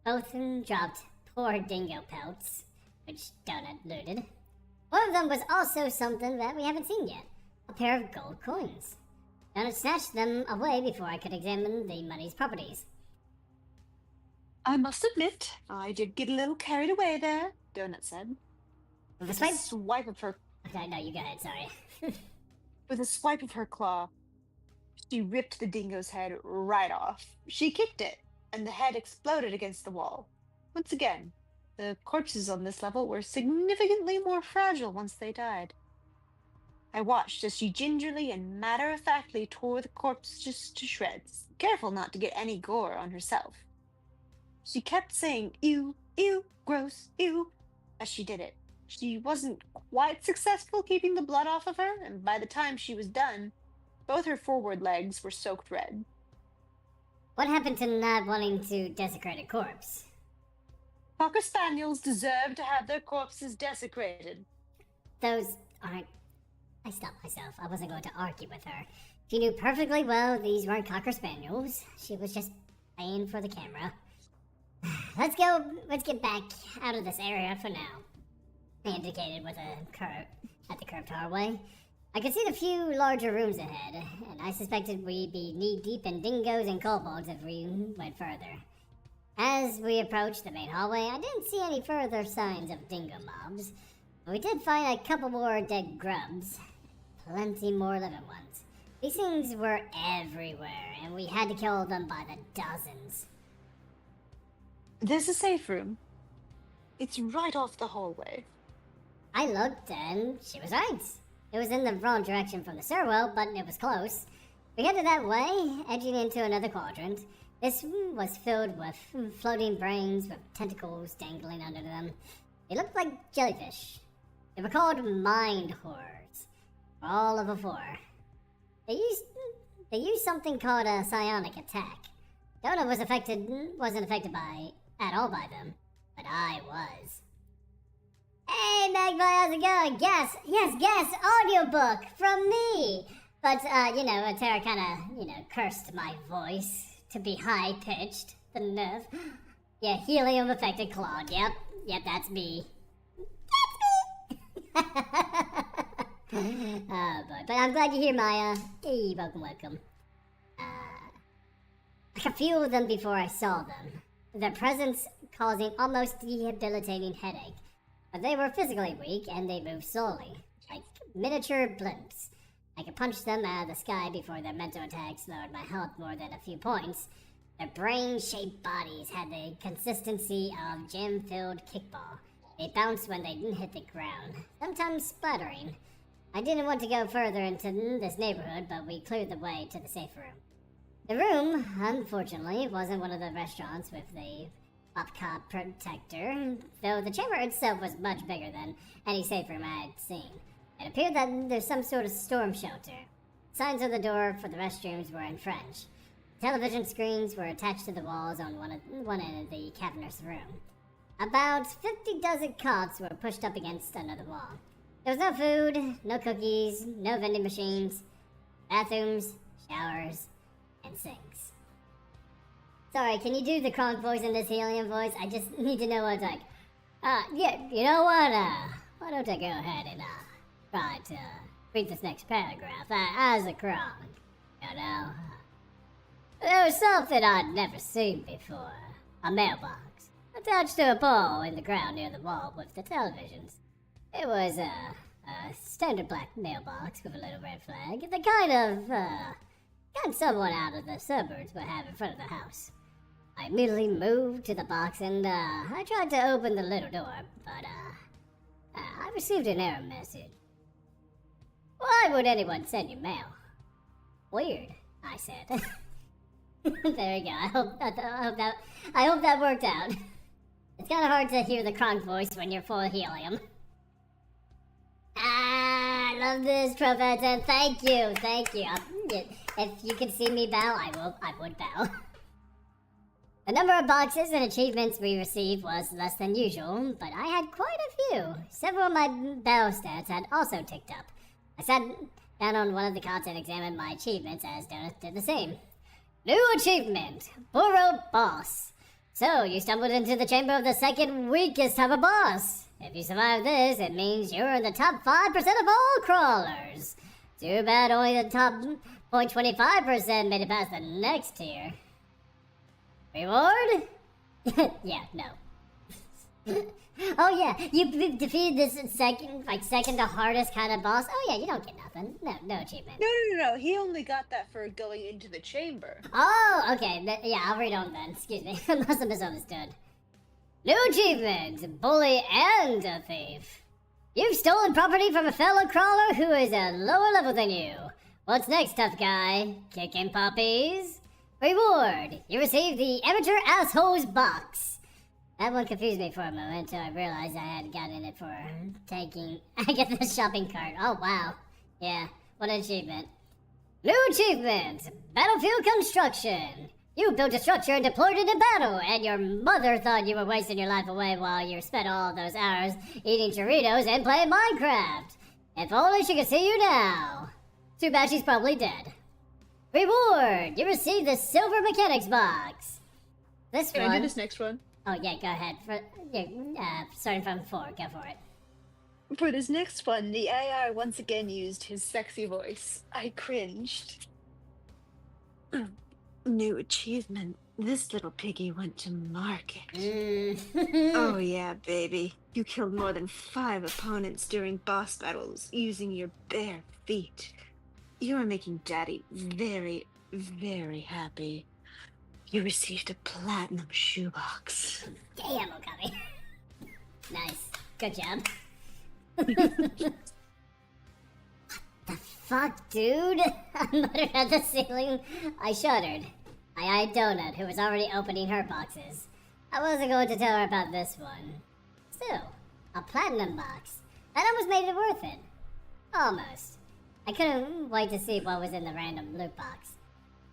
Both dropped poor dingo pelts, which Donut looted. One of them was also something that we haven't seen yet, a pair of gold coins. Donut snatched them away before I could examine the money's properties. I must admit, I did get a little carried away there, Donut said. With a With a swipe... swipe of her Okay, no, you go ahead, sorry. With a swipe of her claw, she ripped the dingo's head right off. She kicked it, and the head exploded against the wall. Once again, the corpses on this level were significantly more fragile once they died. I watched as she gingerly and matter-of-factly tore the corpses to shreds, careful not to get any gore on herself. She kept saying, "Ew, ew, gross, ew," as she did it. She wasn't quite successful keeping the blood off of her, and by the time she was done, both her forward legs were soaked red. What happened to not wanting to desecrate a corpse? Cocker Spaniels deserve to have their corpses desecrated. Those aren't... I stopped myself. I wasn't going to argue with her. She knew perfectly well these weren't Cocker Spaniels. She was just playing for the camera. Let's get back out of this area for now. I indicated with at the curved hallway. I could see the few larger rooms ahead, and I suspected we'd be knee-deep in dingoes and kobolds if we went further. As we approached the main hallway, I didn't see any further signs of dingo mobs, but we did find a couple more dead grubs. Plenty more living ones. These things were everywhere, and we had to kill them by the dozens. There's a safe room. It's right off the hallway. I looked, and she was right. It was in the wrong direction from the stairwell, but it was close. We headed that way, edging into another quadrant. This was filled with floating brains with tentacles dangling under them. They looked like jellyfish. They were called mind horrors. All of a 4. They used something called a psionic attack. Donna wasn't affected at all by them, but I was. Hey, Magpie, how's it going? Guess, audiobook from me. But, Tara kind of, cursed my voice to be high-pitched. The nerve. Yeah, helium-affected Claude, yep. Yep, that's me. Oh boy, but I'm glad you're here, Maya. Hey, welcome. I could feel them before I saw them. Their presence causing almost debilitating headache. But they were physically weak and they moved slowly, like miniature blimps. I could punch them out of the sky before their mental attacks lowered my health more than a few points. Their brain-shaped bodies had the consistency of jam-filled kickball. They bounced when they didn't hit the ground, sometimes splattering. I didn't want to go further into this neighborhood, but we cleared the way to the safe room. The room, unfortunately, wasn't one of the restaurants with the pop-cop protector, though the chamber itself was much bigger than any safe room I had seen. It appeared that there's some sort of storm shelter. Signs on the door for the restrooms were in French. Television screens were attached to the walls on one end of the cavernous room. About 50 dozen cots were pushed up against another wall. There was no food, no cookies, no vending machines, bathrooms, showers, and sinks. Sorry, can you do the Kronk voice and this helium voice? I just need to know what it's like. Yeah, you know what, why don't I go ahead and, try to read this next paragraph as a Kronk, you know? There was something I'd never seen before. A mailbox, attached to a pole in the ground near the wall with the televisions. It was a standard black mailbox with a little red flag, the kind someone out of the suburbs would have in front of the house. I immediately moved to the box and, I tried to open the little door, but, I received an error message. Why would anyone send you mail? Weird, I said. There you go. I hope that worked out. It's kind of hard to hear the Kronk voice when you're full of helium. I love this trumpet, and thank you. If you could see me bow, I would bow. The number of boxes and achievements we received was less than usual, but I had quite a few. Several of my bow stats had also ticked up. I sat down on one of the cots and examined my achievements as Donut did the same. New achievement, Burrow Boss. So, you stumbled into the chamber of the second weakest type of boss. If you survive this, it means you're in the top 5% of all crawlers. Too bad only the top 0.25% made it past the next tier. Reward? Yeah, no. Oh yeah, you defeated this second to hardest kind of boss. Oh yeah, you don't get nothing. No achievement. No. He only got that for going into the chamber. Oh, okay. Yeah, I'll read on then. Excuse me. I must have misunderstood. New achievement, bully and a thief. You've stolen property from a fellow crawler who is a lower level than you. What's next, tough guy? Kicking puppies? Reward, you receive the Amateur Assholes Box. That one confused me for a moment until I realized I had gotten it for taking... I get the shopping cart. Oh, wow. Yeah, what an achievement. New achievement, Battlefield Construction. You built a structure and deployed it in battle, and your mother thought you were wasting your life away while you spent all those hours eating Doritos and playing Minecraft. If only she could see you now. Too bad she's probably dead. Reward, you receive the Silver Mechanics Box. This Can one... I do this next one? Oh, yeah, go ahead. Starting from 4, go for it. For this next one, the AI once again used his sexy voice. I cringed. New achievement. This little piggy went to market. Oh yeah, baby. You killed more than 5 opponents during boss battles using your bare feet. You are making Daddy very, very happy. You received a platinum shoebox. Damn, Okami. Nice. Good job. The fuck, dude? I muttered at the ceiling. I shuddered. I eyed Donut, who was already opening her boxes. I wasn't going to tell her about this one. Still, a platinum box. That almost made it worth it. Almost. I couldn't wait to see what was in the random loot box.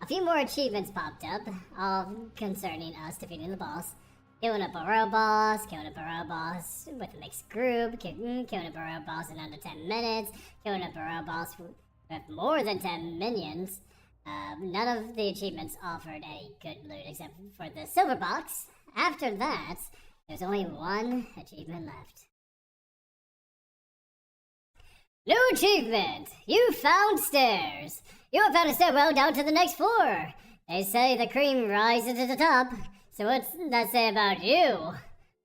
A few more achievements popped up, all concerning us defeating the boss. Killing a burrow boss with a mixed group, killing a burrow boss in under 10 minutes, killing a burrow boss with more than 10 minions. None of the achievements offered any good loot except for the silver box. After that, There's only one achievement left. New achievement! You found stairs! You have found a stairwell down to the next floor! They say the cream rises to the top, so what's that say about you?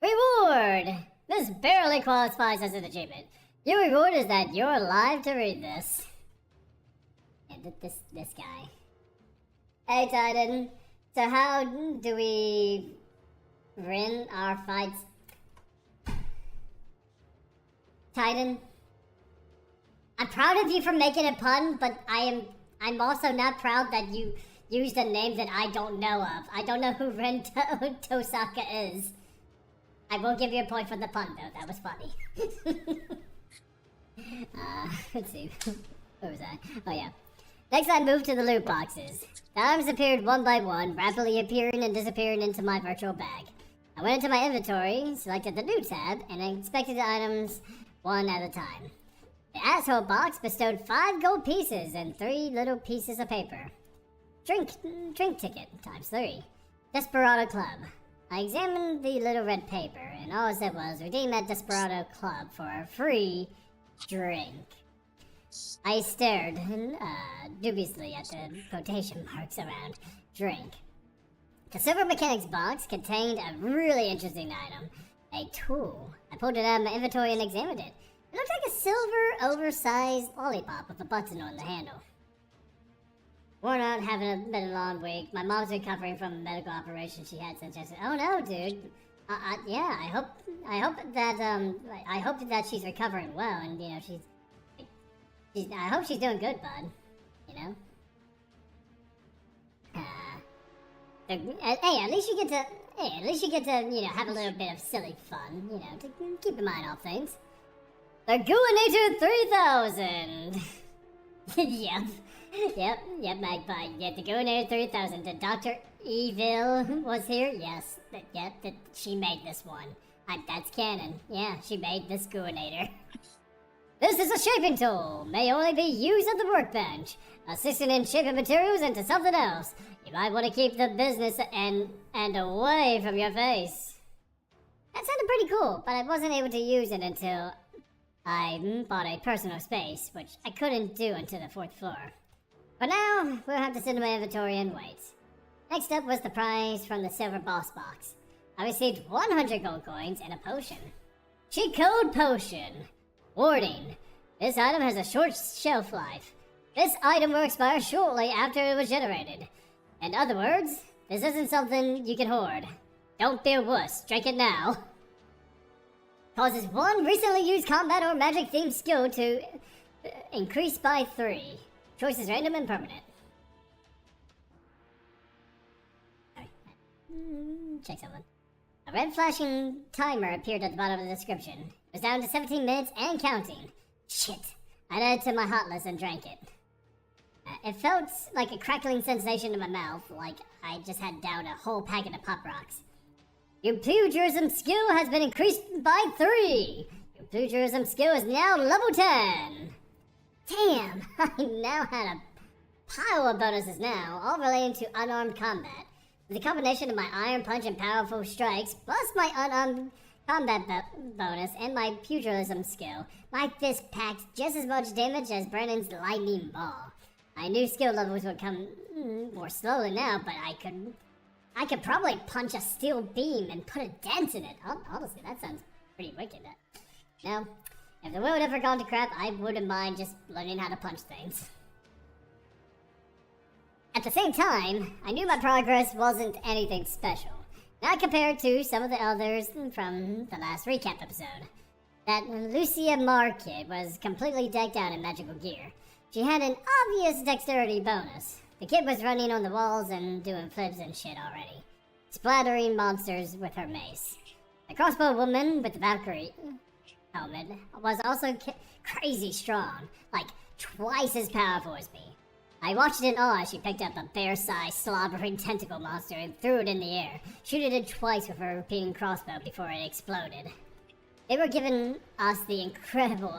Reward! This barely qualifies as an achievement. Your reward is that you're alive to read this. And this guy. Hey Titan, so how do we win our fights? Titan? I'm proud of you for making a pun, but I'm also not proud that you used a name that I don't know of. I don't know who Ren Tosaka is. I will give you a point for the pun though, that was funny. Let's see. Where was I? Oh yeah. Next I moved to the loot boxes. The items appeared one by one, rapidly appearing and disappearing into my virtual bag. I went into my inventory, selected the new tab, and inspected the items one at a time. The asshole box bestowed 5 gold pieces and 3 little pieces of paper. Drink ticket, times 3. Desperado Club. I examined the little red paper, and all it said was, redeem at Desperado Club for a free drink. I stared dubiously at the quotation marks around drink. The silver mechanics box contained a really interesting item, a tool. I pulled it out of my inventory and examined it. It looked like a silver, oversized lollipop with a button on the handle. Worn out, having been a long week. My mom's recovering from a medical operation she had since yesterday. Oh no, dude. Yeah, I hope that she's recovering well, and you know I hope she's doing good, bud. You know. Hey, at least you get to you know have a little bit of silly fun. You know, to keep your mind off things. The Gooinator 3000. Yep, Magpie. Yeah, the Gooinator 3000. The Dr. Evil was here. Yes, she made this one. That's canon. Yeah, she made this Gooinator. This is a shaping tool. May only be used at the workbench, assisting in shaping materials into something else. You might want to keep the business and away from your face. That sounded pretty cool, but I wasn't able to use it until I bought a personal space, which I couldn't do until the 4th floor. But now, we'll have to sit in my inventory and wait. Next up was the prize from the silver boss box. I received 100 gold coins and a potion. Cheat code potion. Warning. This item has a short shelf life. This item will expire shortly after it was generated. In other words, this isn't something you can hoard. Don't be a wuss. Drink it now. Causes 1 recently used combat or magic themed skill to increase by 3. Choice is random and permanent. Check something. A red flashing timer appeared at the bottom of the description. It was down to 17 minutes and counting. Shit. I added it to my hot list and drank it. It felt like a crackling sensation in my mouth, like I just had downed a whole packet of Pop Rocks. Your plagiarism skill has been increased by 3. Your plagiarism skill is now level 10. Damn, I now had a pile of bonuses now, all relating to unarmed combat. With the combination of my iron punch and powerful strikes, plus my unarmed combat bonus and my pugilism skill, my fist packed just as much damage as Brennan's lightning ball. My new skill levels would come more slowly now, but I could probably punch a steel beam and put a dent in it. Honestly, that sounds pretty wicked. Now, if the world had ever gone to crap, I wouldn't mind just learning how to punch things. At the same time, I knew my progress wasn't anything special. Not compared to some of the others from the last recap episode. That Lucia Market was completely decked out in magical gear. She had an obvious dexterity bonus. The kid was running on the walls and doing flips and shit already, splattering monsters with her mace. The crossbow woman with the Valkyrie helmet was also crazy strong, like twice as powerful as me. I watched in awe as she picked up a bear-sized slobbering tentacle monster and threw it in the air, shooting it twice with her repeating crossbow before it exploded. They were giving us the incredible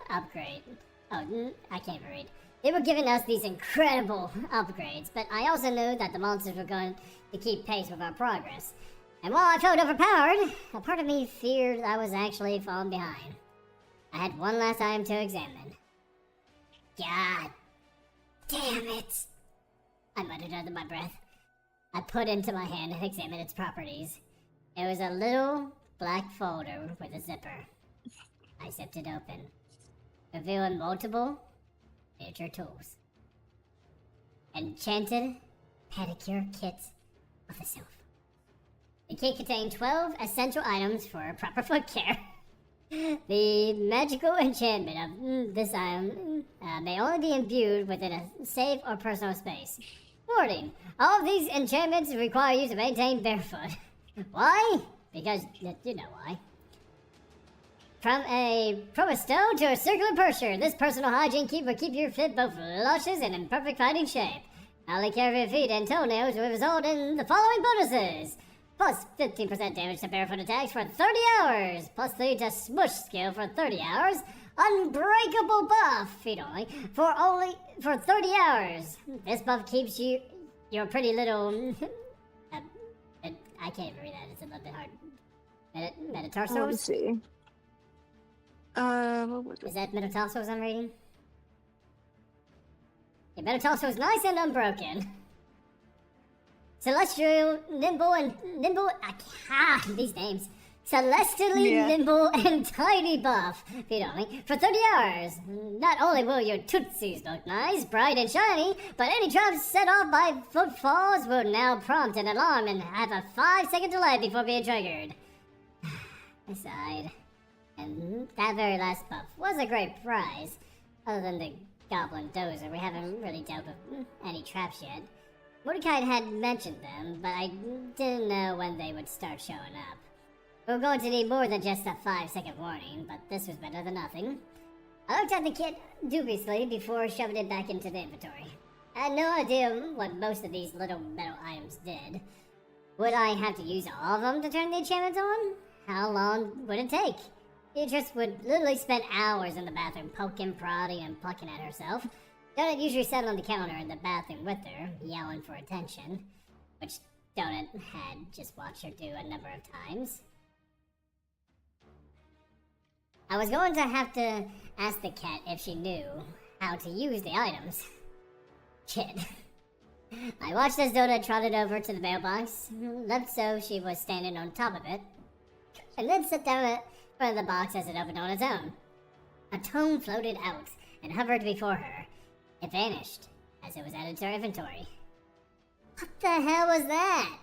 upgrade. Oh, I can't even read. They were giving us these incredible upgrades, but I also knew that the monsters were going to keep pace with our progress. And while I felt overpowered, a part of me feared I was actually falling behind. I had one last item to examine. God damn it! I muttered under my breath. I put into my hand and examined its properties. It was a little black folder with a zipper. I zipped it open, revealing multiple miniature tools. Enchanted pedicure kit of the self. The kit contained 12 essential items for proper foot care. The magical enchantment of this item may only be imbued within a safe or personal space. Warning, all of these enchantments require you to maintain barefoot. Why? Because, you know why. From a stone to a circular pusher, this personal hygiene kit will keep your feet both luscious and in perfect fighting shape. Not only care of your feet and toenails will result in the following bonuses. Plus 15% damage to barefoot attacks for 30 hours. Plus 3 to smush skill for 30 hours. Unbreakable buff, feet only, for 30 hours. This buff keeps your pretty little... I can't read that, it's a little bit hard. Metatarsals? Let's see. What was it? Is that metatarsals I'm reading? Your metatarsals nice and unbroken. Celestial, nimble, these names. Celestially nimble and tiny buff, feet only, for 30 hours. Not only will your tootsies look nice, bright and shiny, but any traps set off by footfalls will now prompt an alarm and have a 5-second delay before being triggered. I sighed. And that very last buff was a great prize. Other than the goblin dozer, we haven't really dealt with any traps yet. Mordecai had mentioned them, but I didn't know when they would start showing up. We were going to need more than just a 5-second warning, but this was better than nothing. I looked at the kit dubiously before shoving it back into the inventory. I had no idea what most of these little metal items did. Would I have to use all of them to turn the enchantments on? How long would it take? Beatrice would literally spend hours in the bathroom poking, prodding, and plucking at herself. Donut usually sat on the counter in the bathroom with her, yelling for attention, which Donut had just watched her do a number of times. I was going to have to ask the cat if she knew how to use the items. Kid. I watched as Donut trotted over to the mailbox, left so she was standing on top of it, and then sat down in front of the box as it opened on its own. A tome floated out and hovered before her. It vanished as it was added to her inventory. What the hell was that?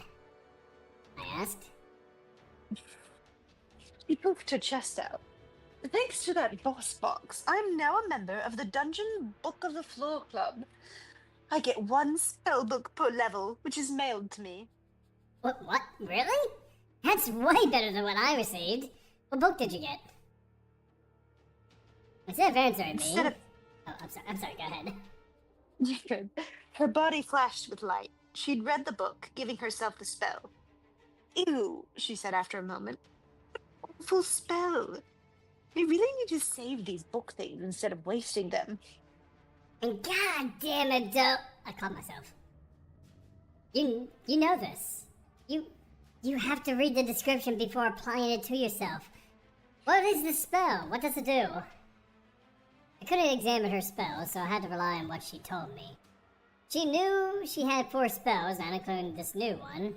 I asked. She poofed her chest out. Thanks to that boss box, I am now a member of the Dungeon Book of the Floor Club. I get 1 spell book per level, which is mailed to me. What? Really? That's way better than what I received. What book did you get? Instead of answering me... Oh, I'm sorry, go ahead. You're good. Her body flashed with light. She'd read the book, giving herself the spell. Ew, she said after a moment. Awful spell. We really need to save these book things instead of wasting them. And god damn it, I caught myself. You know this. You have to read the description before applying it to yourself. What is the spell? What does it do? I couldn't examine her spells, so I had to rely on what she told me. She knew she had 4 spells, not including this new one.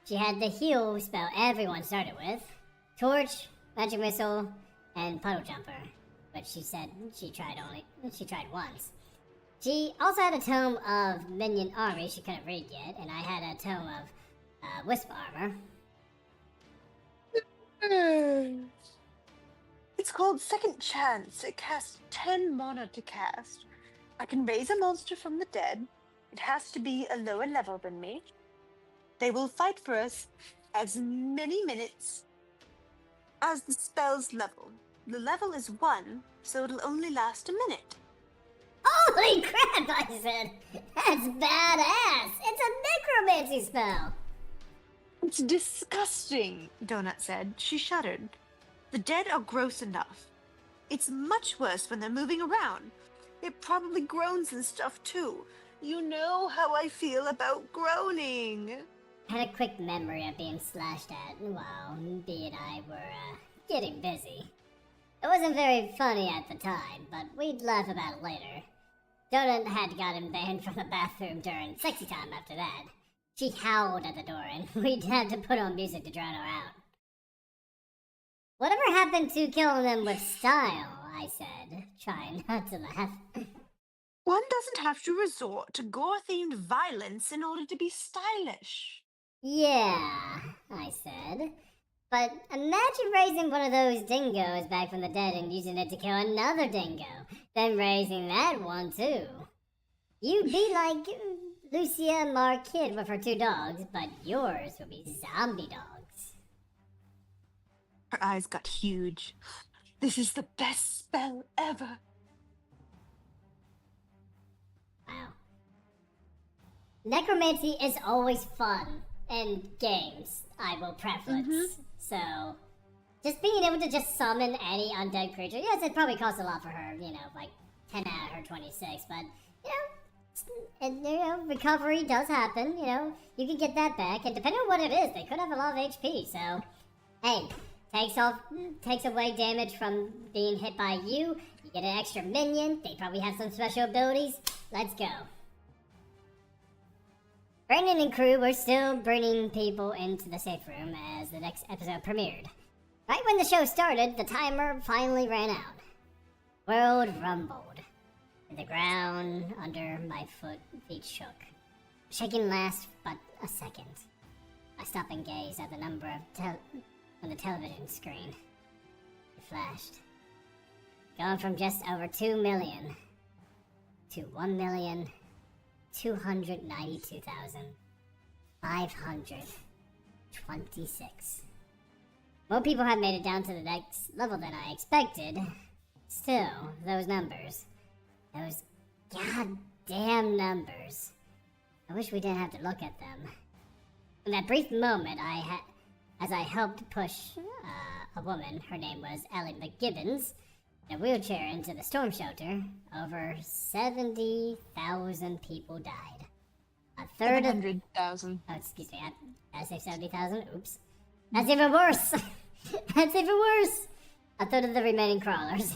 She had the heal spell everyone started with, Torch, Magic Missile, and Puddle Jumper, but she said she tried once. She also had a tome of Minion Army she couldn't read yet, and I had a tome of Wisp Armor. It's called Second Chance. It casts 10 mana to cast. I can raise a monster from the dead. It has to be a lower level than me. They will fight for us as many minutes as the spell's level. The level is 1, so it'll only last a minute. Holy crap, I said! That's badass! It's a necromancy spell! It's disgusting, Donut said. She shuddered. The dead are gross enough. It's much worse when they're moving around. It probably groans and stuff too. You know how I feel about groaning. had a quick memory of being slashed at while Bea and I were, getting busy. It wasn't very funny at the time, but we'd laugh about it later. Donut had gotten banned from the bathroom during sexy time after that. She howled at the door, and we'd had to put on music to drown her out. Whatever happened to killing them with style, I said, trying not to laugh. One doesn't have to resort to gore-themed violence in order to be stylish. Yeah, I said. But imagine raising one of those dingoes back from the dead and using it to kill another dingo, then raising that one too. You'd be like Lucia Marquette with her 2 dogs, but yours would be zombie dogs. Her eyes got huge. This is the best spell ever. Wow. Necromancy is always fun in games, I will preference. So, just being able to just summon any undead creature, yes, it probably costs a lot for her, like 10 out of her 26, but, recovery does happen, you can get that back, and depending on what it is, they could have a lot of HP, so, hey, takes away damage from being hit by you get an extra minion, they probably have some special abilities, let's go. Brandon and crew were still bringing people into the safe room as the next episode premiered. Right when the show started, the timer finally ran out. World rumbled, and the ground under my feet shook. Shaking lasts but a second. I stopped and gazed at the number on the television screen. It flashed. Going from just over 2 million to 1,292,526. More people have made it down to the next level than I expected. Still, those numbers. Those goddamn numbers. I wish we didn't have to look at them. In that brief moment, as I helped push a woman, her name was Ellie McGibbons, in a wheelchair into the storm shelter, over 70,000 people died. A third of... 100,000. Oh, excuse me, I say 70,000? Oops. That's even worse! That's even worse! A third of the remaining crawlers.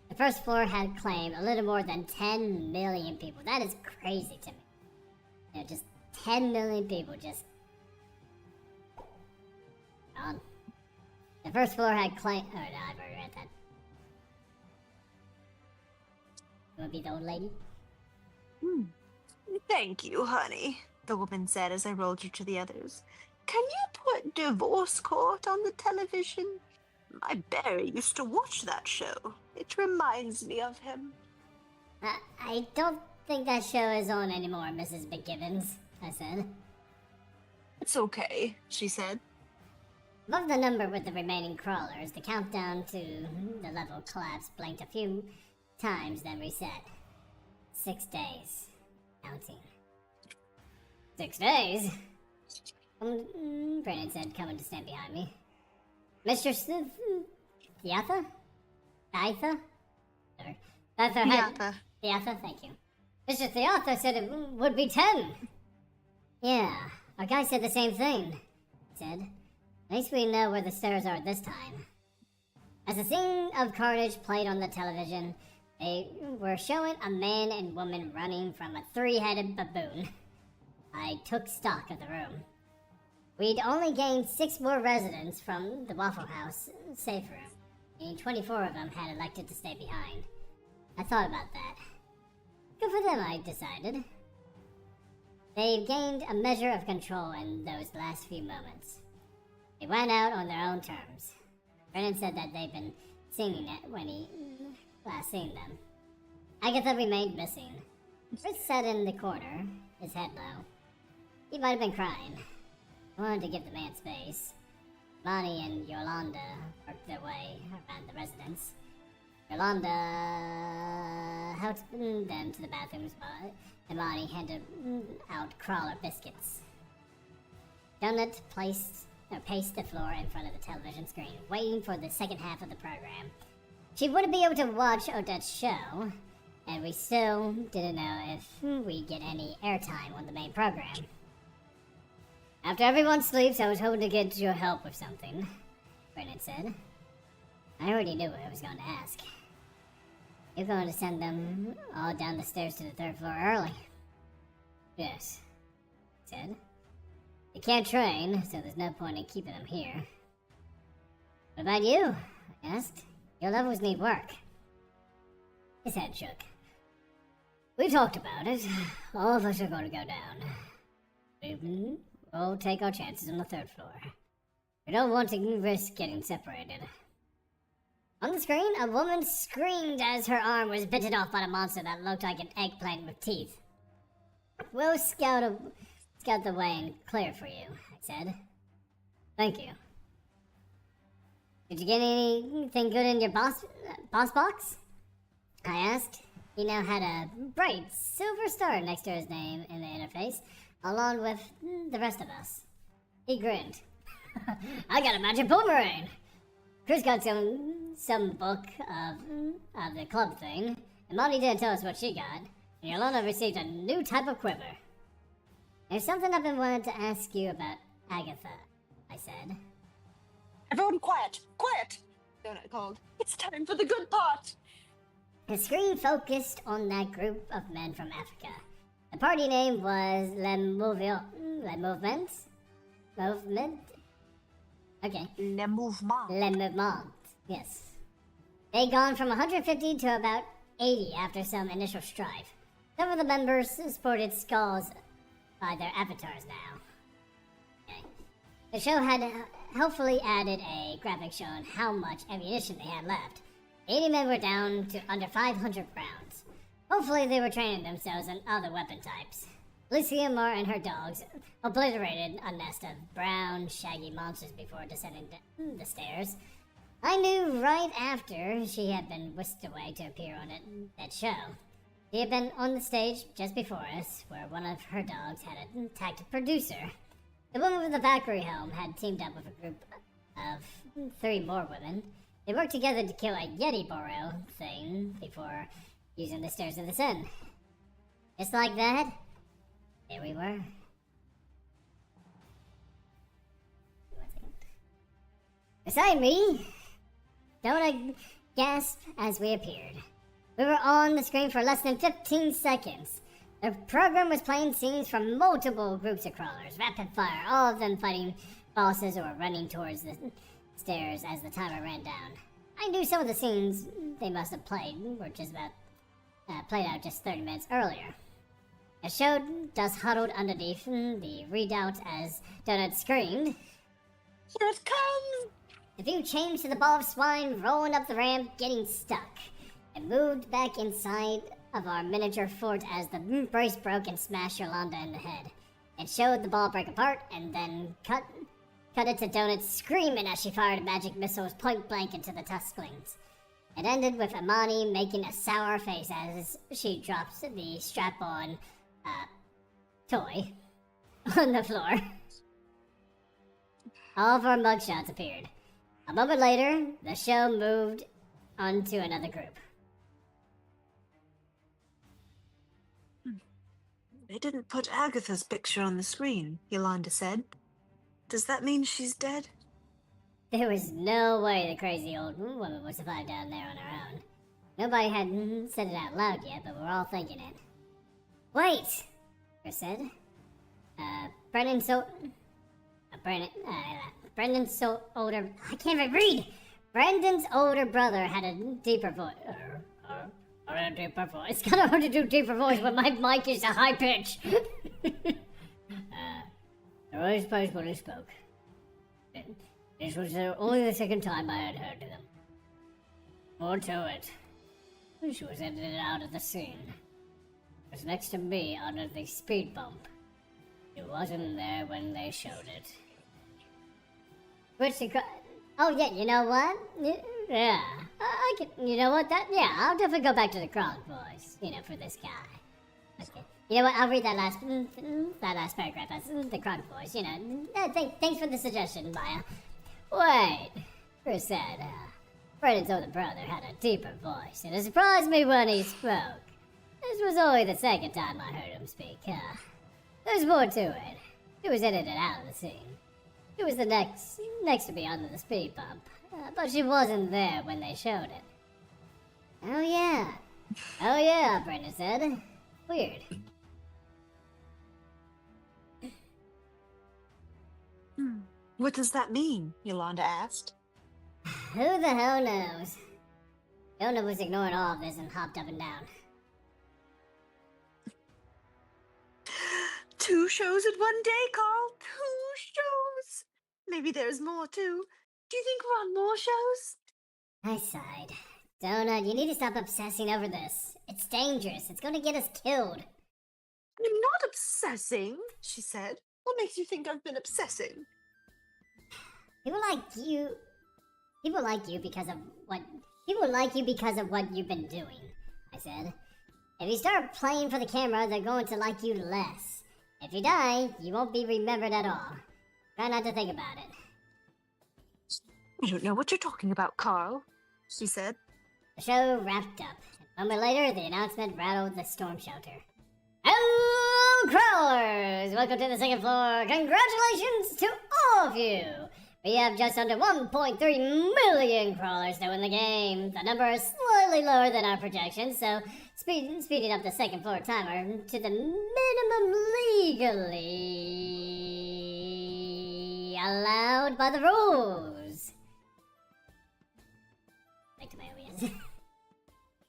The first floor had claimed a little more than 10 million people. That is crazy to me. Just 10 million people just... gone. The first floor had claimed... Oh, no, I've already read that. You wanna be the old lady? Thank you, honey, the woman said as I rolled her to the others. Can you put Divorce Court on the television? My Barry used to watch that show. It reminds me of him. I don't think that show is on anymore, Mrs. McGibbons, I said. It's okay, she said. Above the number with the remaining crawlers, the countdown to the level collapse blinked a few times, then reset. 6 days. Counting. 6 days? Brennan said, coming to stand behind me. Mr. Theatha? Theatha? Theatha, thank you. Mr. Theatha said it would be 10. Yeah, our guy said the same thing, he said. At least we know where the stairs are this time. As the scene of carnage played on the television, they were showing a man and woman running from a 3-headed baboon. I took stock of the room. We'd only gained 6 more residents from the Waffle House safe room, and 24 of them had elected to stay behind. I thought about that. Good for them, I decided. They've gained a measure of control in those last few moments. They went out on their own terms. Brennan said that they'd been singing it when he last seen them. Agatha remained missing. Fritz sat in the corner, his head low. He might have been crying. I wanted to give the man space. Lonnie and Yolanda worked their way around the residence. Yolanda helped them to the bathroom spot, and Lonnie handed out crawler biscuits. Donut paced the floor in front of the television screen, waiting for the second half of the program. She wouldn't be able to watch Odette's show, and we still didn't know if we'd get any airtime on the main program. After everyone sleeps, I was hoping to get your help with something, Brennan said. I already knew what I was going to ask. You're going to send them all down the stairs to the 3rd floor early. Yes, he said. You can't train, so there's no point in keeping them here. What about you? I asked. Your levels need work. His head shook. We talked about it. All of us are going to go down. We'll take our chances on the 3rd floor. We don't want to risk getting separated. On the screen, a woman screamed as her arm was bitten off by a monster that looked like an eggplant with teeth. We'll scout the way and clear for you, I said. Thank you. Did you get anything good in your boss box? I asked. He now had a bright silver star next to his name in the interface, along with the rest of us. He grinned. I got a magic boomerang! Chris got some book of the club thing, and Molly didn't tell us what she got, and Yolanda received a new type of quiver. There's something I've been wanting to ask you about Agatha, I said. Everyone quiet! Quiet! Donut called. It's time for the good part! The screen focused on that group of men from Africa. The party name was Le Mouvement? Okay. Le Mouvement. Le Mouvement, yes. They'd gone from 150 to about 80 after some initial strife. Some of the members sported skulls by their avatars now. Okay. The show had helpfully added a graphic showing how much ammunition they had left. 80 men were down to under 500 rounds. Hopefully they were training themselves in other weapon types. Lucia Moore and her dogs obliterated a nest of brown, shaggy monsters before descending the stairs. I knew right after she had been whisked away to appear on that show. She had been on the stage just before us, where one of her dogs had attacked a producer. The woman with the Valkyrie helm had teamed up with a group of 3 more women. They worked together to kill a Yeti Borel thing before using the Stairs of the Sun. Just like that, there we were. Beside me, Donut gasped as we appeared. We were on the screen for less than 15 seconds. The program was playing scenes from multiple groups of crawlers, rapid fire, all of them fighting bosses or running towards the stairs as the timer ran down. I knew some of the scenes they must have played were just about played out just 30 minutes earlier. It showed Dust huddled underneath the redoubt as Donut screamed. Here it comes! The view changed to the ball of swine rolling up the ramp, getting stuck. It moved back inside of our miniature fort as the brace broke and smashed Yolanda in the head. It showed the ball break apart and then cut it to Donut screaming as she fired magic missiles point blank into the Tusklings. It ended with Amani making a sour face as she drops the strap-on toy on the floor. All of our mugshots appeared. A moment later, the show moved on to another group. They didn't put Agatha's picture on the screen, Yolanda said. Does that mean she's dead? There was no way the crazy old woman would survive down there on her own. Nobody had said it out loud yet, but we're all thinking it. Wait, Chris said. Brendan's older... I can't even read! Brendan's older brother had a deeper voice. It's kind of hard to do deeper voice when my mic is a high pitch. I always spoke when he spoke. This was only the second time I had heard them. More to it. She was edited out of the scene. It was next to me under the speed bump. She wasn't there when they showed it. Oh yeah, you know what? Yeah, I can. You know what? I'll definitely go back to the Kronk voice. For this guy. Okay. You know what? I'll read that last paragraph as the Kronk voice. Thanks for the suggestion, Maya. Wait, Chris said. Brendan's older brother had a deeper voice, and it surprised me when he spoke. This was only the second time I heard him speak. There's more to it. She was edited out of the scene. She was the next to be under the speed bump, but she wasn't there when they showed it. Oh yeah, Brenda said. Weird. What does that mean? Yolanda asked. Who the hell knows? Yona was ignoring all of this and hopped up and down. 2 shows in one day, Carl. 2 shows. Maybe there's more too. Do you think we're on more shows? I sighed. Donut, you need to stop obsessing over this. It's dangerous. It's gonna get us killed. I'm not obsessing, she said. What makes you think I've been obsessing? People like you because of what you've been doing, I said. If you start playing for the camera, they're going to like you less. If you die, you won't be remembered at all. Try not to think about it. I don't know what you're talking about, Carl, she said. The show wrapped up. A moment later, the announcement rattled the storm shelter. Hello, crawlers! Welcome to the 2nd floor. Congratulations to all of you! We have just under 1.3 million crawlers still in the game. The number is slightly lower than our projections, so speeding up the 2nd floor timer to the minimum legally allowed by the rules. Back to my audience.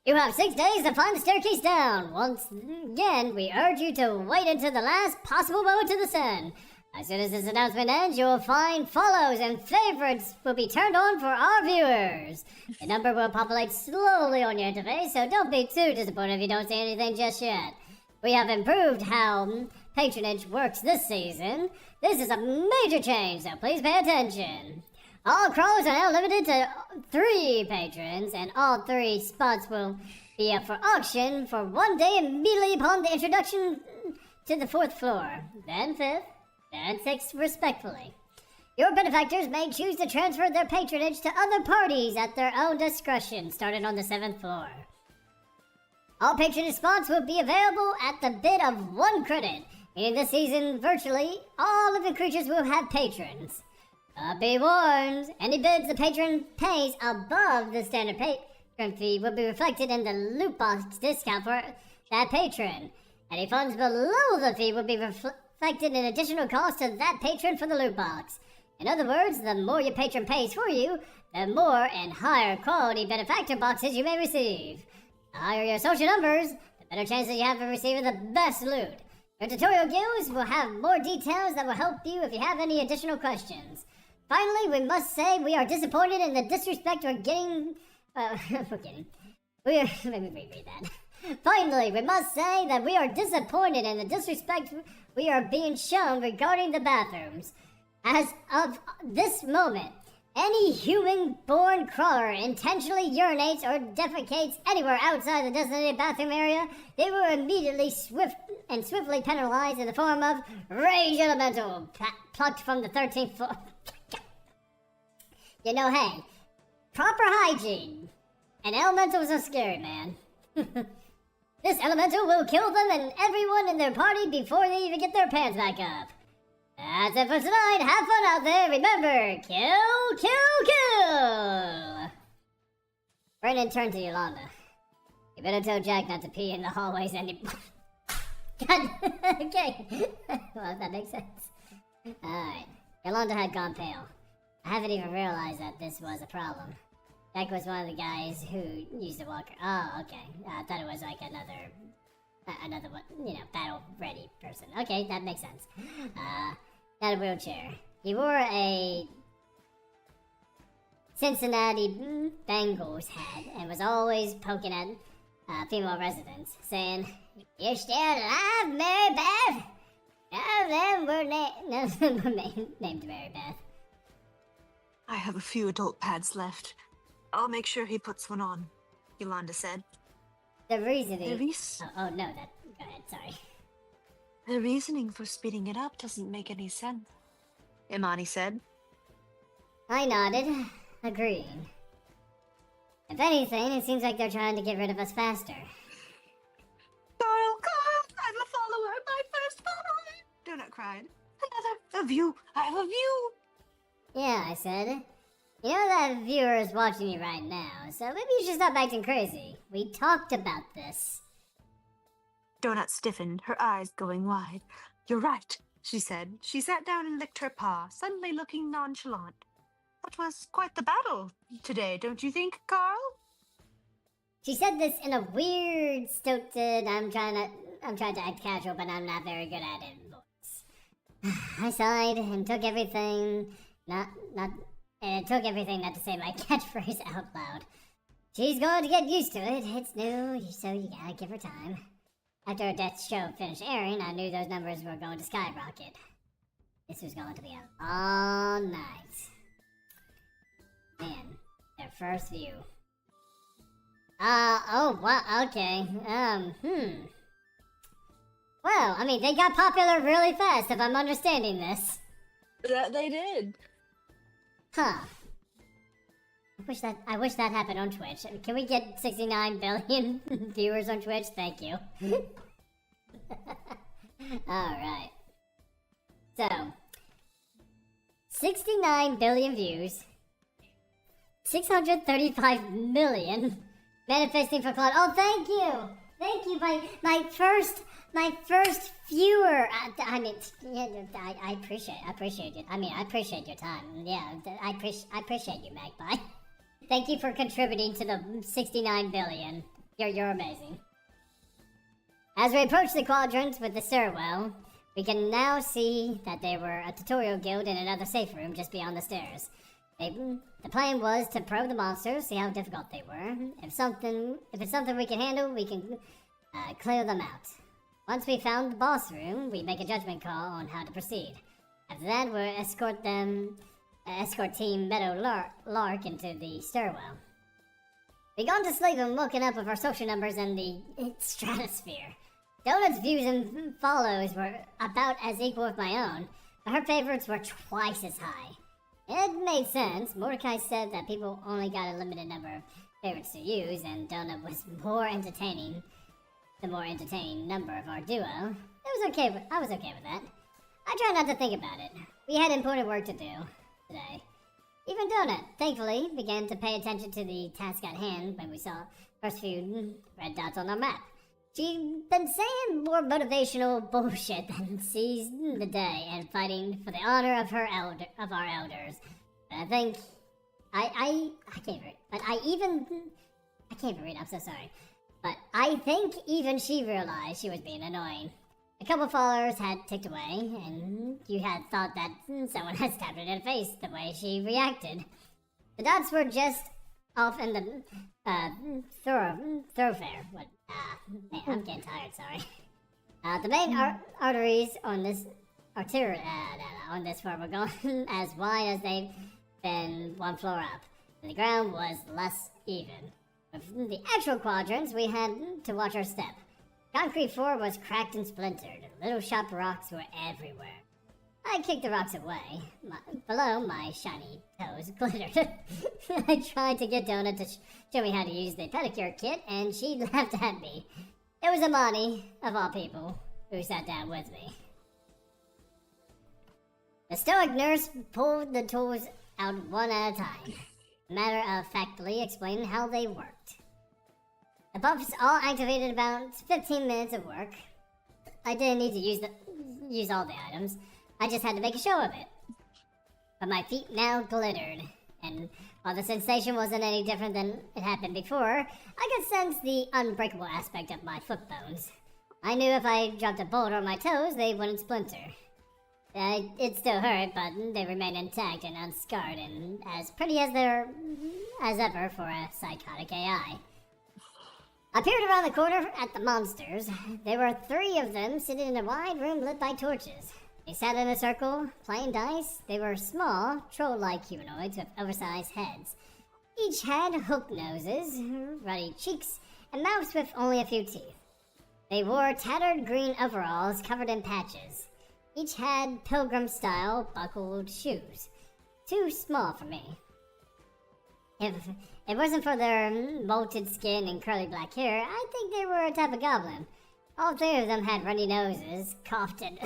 You have 6 days to find the staircase down. Once again, we urge you to wait until the last possible moment to descend. As soon as this announcement ends, you will find follows and favorites will be turned on for our viewers. The number will populate slowly on your interface, so don't be too disappointed if you don't see anything just yet. We have improved how patronage works this season. This is a major change, so please pay attention. All crawlers are now limited to 3 patrons, and all 3 spots will be up for auction for 1 day immediately upon the introduction to the 4th floor, then 5th, then 6th respectfully. Your benefactors may choose to transfer their patronage to other parties at their own discretion, starting on the 7th floor. All patronage spots will be available at the bid of 1 credit, meaning this season virtually all of the creatures will have patrons. Be warned, any bids the patron pays above the standard patron fee will be reflected in the loot box discount for that patron. Any funds below the fee will be reflected in additional cost to that patron for the loot box. In other words, the more your patron pays for you, the more and higher quality benefactor boxes you may receive. The higher your social numbers, the better chances you have of receiving the best loot. Your tutorial guilds will have more details that will help you if you have any additional questions. Finally, we must say we are disappointed in the disrespect we're getting... Let me reread that. Finally, we must say that we are disappointed in the disrespect we are being shown regarding the bathrooms. As of this moment, any human-born crawler intentionally urinates or defecates anywhere outside the designated bathroom area, they were immediately swiftly penalized in the form of Rage Elemental, plucked from the 13th floor. You know, hey, proper hygiene. And elementals are scary, man. This elemental will kill them and everyone in their party before they even get their pants back up. That's it for tonight. Have fun out there. Remember, kill, kill, kill. Brennan turned to Yolanda. You better tell Jack not to pee in the hallways anymore. God, okay. Well, that makes sense. Alright. Yolanda had gone pale. I haven't even realized that this was a problem. Jack was one of the guys who used the walker. Oh, okay. I thought it was like another one, battle-ready person. Okay, that makes sense. Had a wheelchair. He wore a Cincinnati Bengals hat and was always poking at female residents, saying, "You're still alive, Mary Beth?" None of them were named Mary Beth. I have a few adult pads left. I'll make sure he puts one on, Yolanda said. The reasoning... Go ahead, sorry. The reasoning for speeding it up doesn't make any sense, Imani said. I nodded, agreeing. If anything, it seems like they're trying to get rid of us faster. Carl, I'm a follower, my first follower! Donut cried. Another A view! I have a view! Yeah, I said. You know that viewer is watching you right now, so maybe you should stop acting crazy. We talked about this. Donut stiffened, her eyes going wide. You're right, she said. She sat down and licked her paw, suddenly looking nonchalant. That was quite the battle today, don't you think, Carl? She said this in a weird, stilted, I'm trying to act casual, but I'm not very good at it voice. I sighed and took everything not to say my catchphrase out loud. She's going to get used to it. It's new, so you gotta give her time. After her death show finished airing, I knew those numbers were going to skyrocket. This was going to be a long night. Man, their first view. Okay. Well, I mean, they got popular really fast, if I'm understanding this. That they did. Huh. I wish that happened on Twitch. Can we get 69 billion viewers on Twitch? Thank you. Alright. So, 69 billion views. 635 million manifesting for Claude. Oh, thank you! Thank you, my first viewer. I appreciate it. I appreciate your time. Yeah, I appreciate you, Magpie. Thank you for contributing to the 69 billion. You're amazing. As we approach the quadrant with the stairwell, we can now see that there were a tutorial guild in another safe room just beyond the stairs. The plan was to probe the monsters, see how difficult they were. If it's something we can handle, we can clear them out. Once we found the boss room, we make a judgment call on how to proceed. After that, we'll escort Team Meadow Lark into the stairwell. We'd gone to sleep and woken up with our social numbers in the stratosphere. Donut's views and follows were about as equal with my own, but her favorites were twice as high. It made sense. Mordecai said that people only got a limited number of favorites to use, and Donut was the more entertaining number of our duo. I was okay with that. I tried not to think about it. We had important work to do today. Even Donut, thankfully, began to pay attention to the task at hand when we saw first few red dots on our map. She'd been saying more motivational bullshit than seized the day and fighting for the honor of our elders. But I think I can't read. But I can't even read. I'm so sorry. But I think even she realized she was being annoying. A couple followers had ticked away, and you had thought that someone had stabbed her in the face the way she reacted. The dots were just off in the thoroughfare. Man, I'm getting tired. Sorry. The main arteries on this floor were going as wide as they've been one floor up. And the ground was less even. With the actual quadrants, we had to watch our step. Concrete floor was cracked and splintered. Little sharp rocks were everywhere. I kicked the rocks away. Below, my shiny toes glittered. I tried to get Donut to show me how to use the pedicure kit, and she laughed at me. It was Amani, of all people, who sat down with me. The stoic nurse pulled the tools out one at a time, matter-of-factly explaining how they worked. The buffs all activated about 15 minutes of work. I didn't need to use all the items. I just had to make a show of it. But my feet now glittered, and while the sensation wasn't any different than it had been before, I could sense the unbreakable aspect of my foot bones. I knew if I dropped a boulder on my toes, they wouldn't splinter. It still hurt, but they remained intact and unscarred, and as pretty as ever for a psychotic AI. I peered around the corner at the monsters. There were 3 of them sitting in a wide room lit by torches. They sat in a circle, playing dice. They were small, troll-like humanoids with oversized heads. Each had hook noses, ruddy cheeks, and mouths with only a few teeth. They wore tattered green overalls covered in patches. Each had pilgrim-style buckled shoes. Too small for me. If it wasn't for their molted skin and curly black hair, I think they were a type of goblin. All three of them had runny noses, coughed, and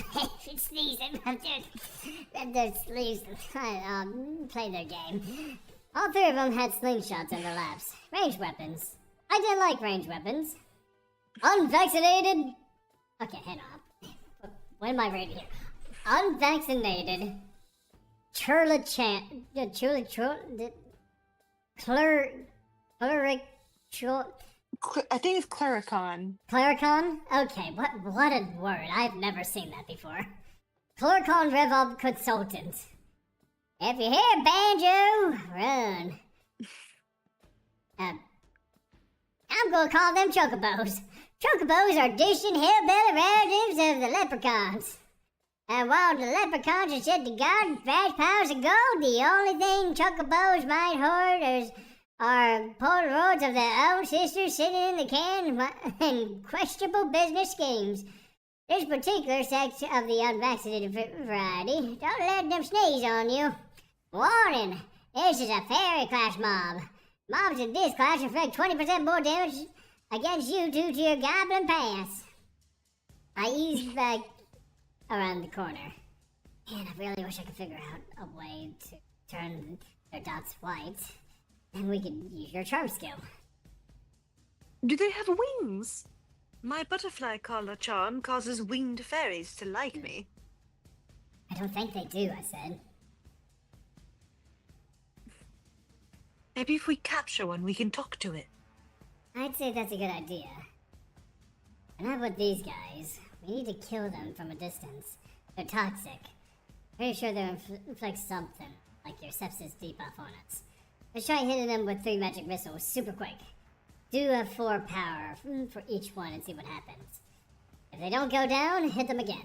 sneezed, and their sleeves played their game. All three of them had slingshots in their laps. Ranged weapons. I didn't like ranged weapons. Unvaccinated... Okay, hang on. What am I reading here? Unvaccinated... I think it's Clericon. Clericon? Okay, what a word. I've never seen that before. Clericon Revolt Consultant. If you hear banjo, run. I'm gonna call them chocobos. Chocobos are distant hillbilly relatives of the leprechauns. And while the leprechauns are said to guard vast piles of gold, the only thing chocobos might hoard are Polaroids of their own sisters sitting in the can and questionable business schemes. This particular section of the unvaccinated variety, don't let them sneeze on you. Warning, this is a fairy class mob. Mobs of this class inflict 20% more damage against you due to your goblin pants. I eased back around the corner. Man, I really wish I could figure out a way to turn their dots white. Then we could use your charm skill. Do they have wings? My butterfly collar charm causes winged fairies to like me. I don't think they do, I said. Maybe if we capture one, we can talk to it. I'd say that's a good idea. But not with these guys. We need to kill them from a distance. They're toxic. Pretty sure they'll inflict something, like your sepsis debuff on us. Let's try hitting them with 3 magic missiles super quick. Do a 4 power for each one and see what happens. If they don't go down, hit them again.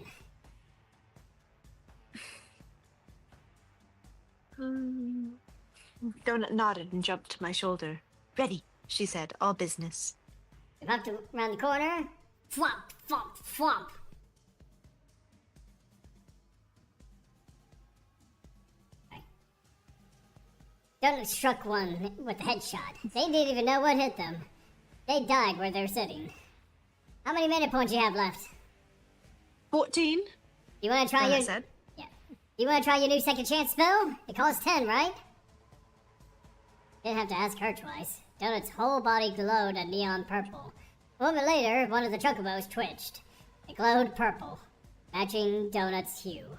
Donut nodded and jumped to my shoulder. Ready, she said, all business. We popped around the corner. Flop, flop, flop. Donut struck one with a headshot. They didn't even know what hit them. They died where they're sitting. How many minute points you have left? 14. You wanna try Donut your... said. Yeah. You wanna try your new second chance spell? It costs 10, right? Didn't have to ask her twice. Donut's whole body glowed a neon purple. A moment later, one of the chocobos twitched. It glowed purple, matching Donut's hue.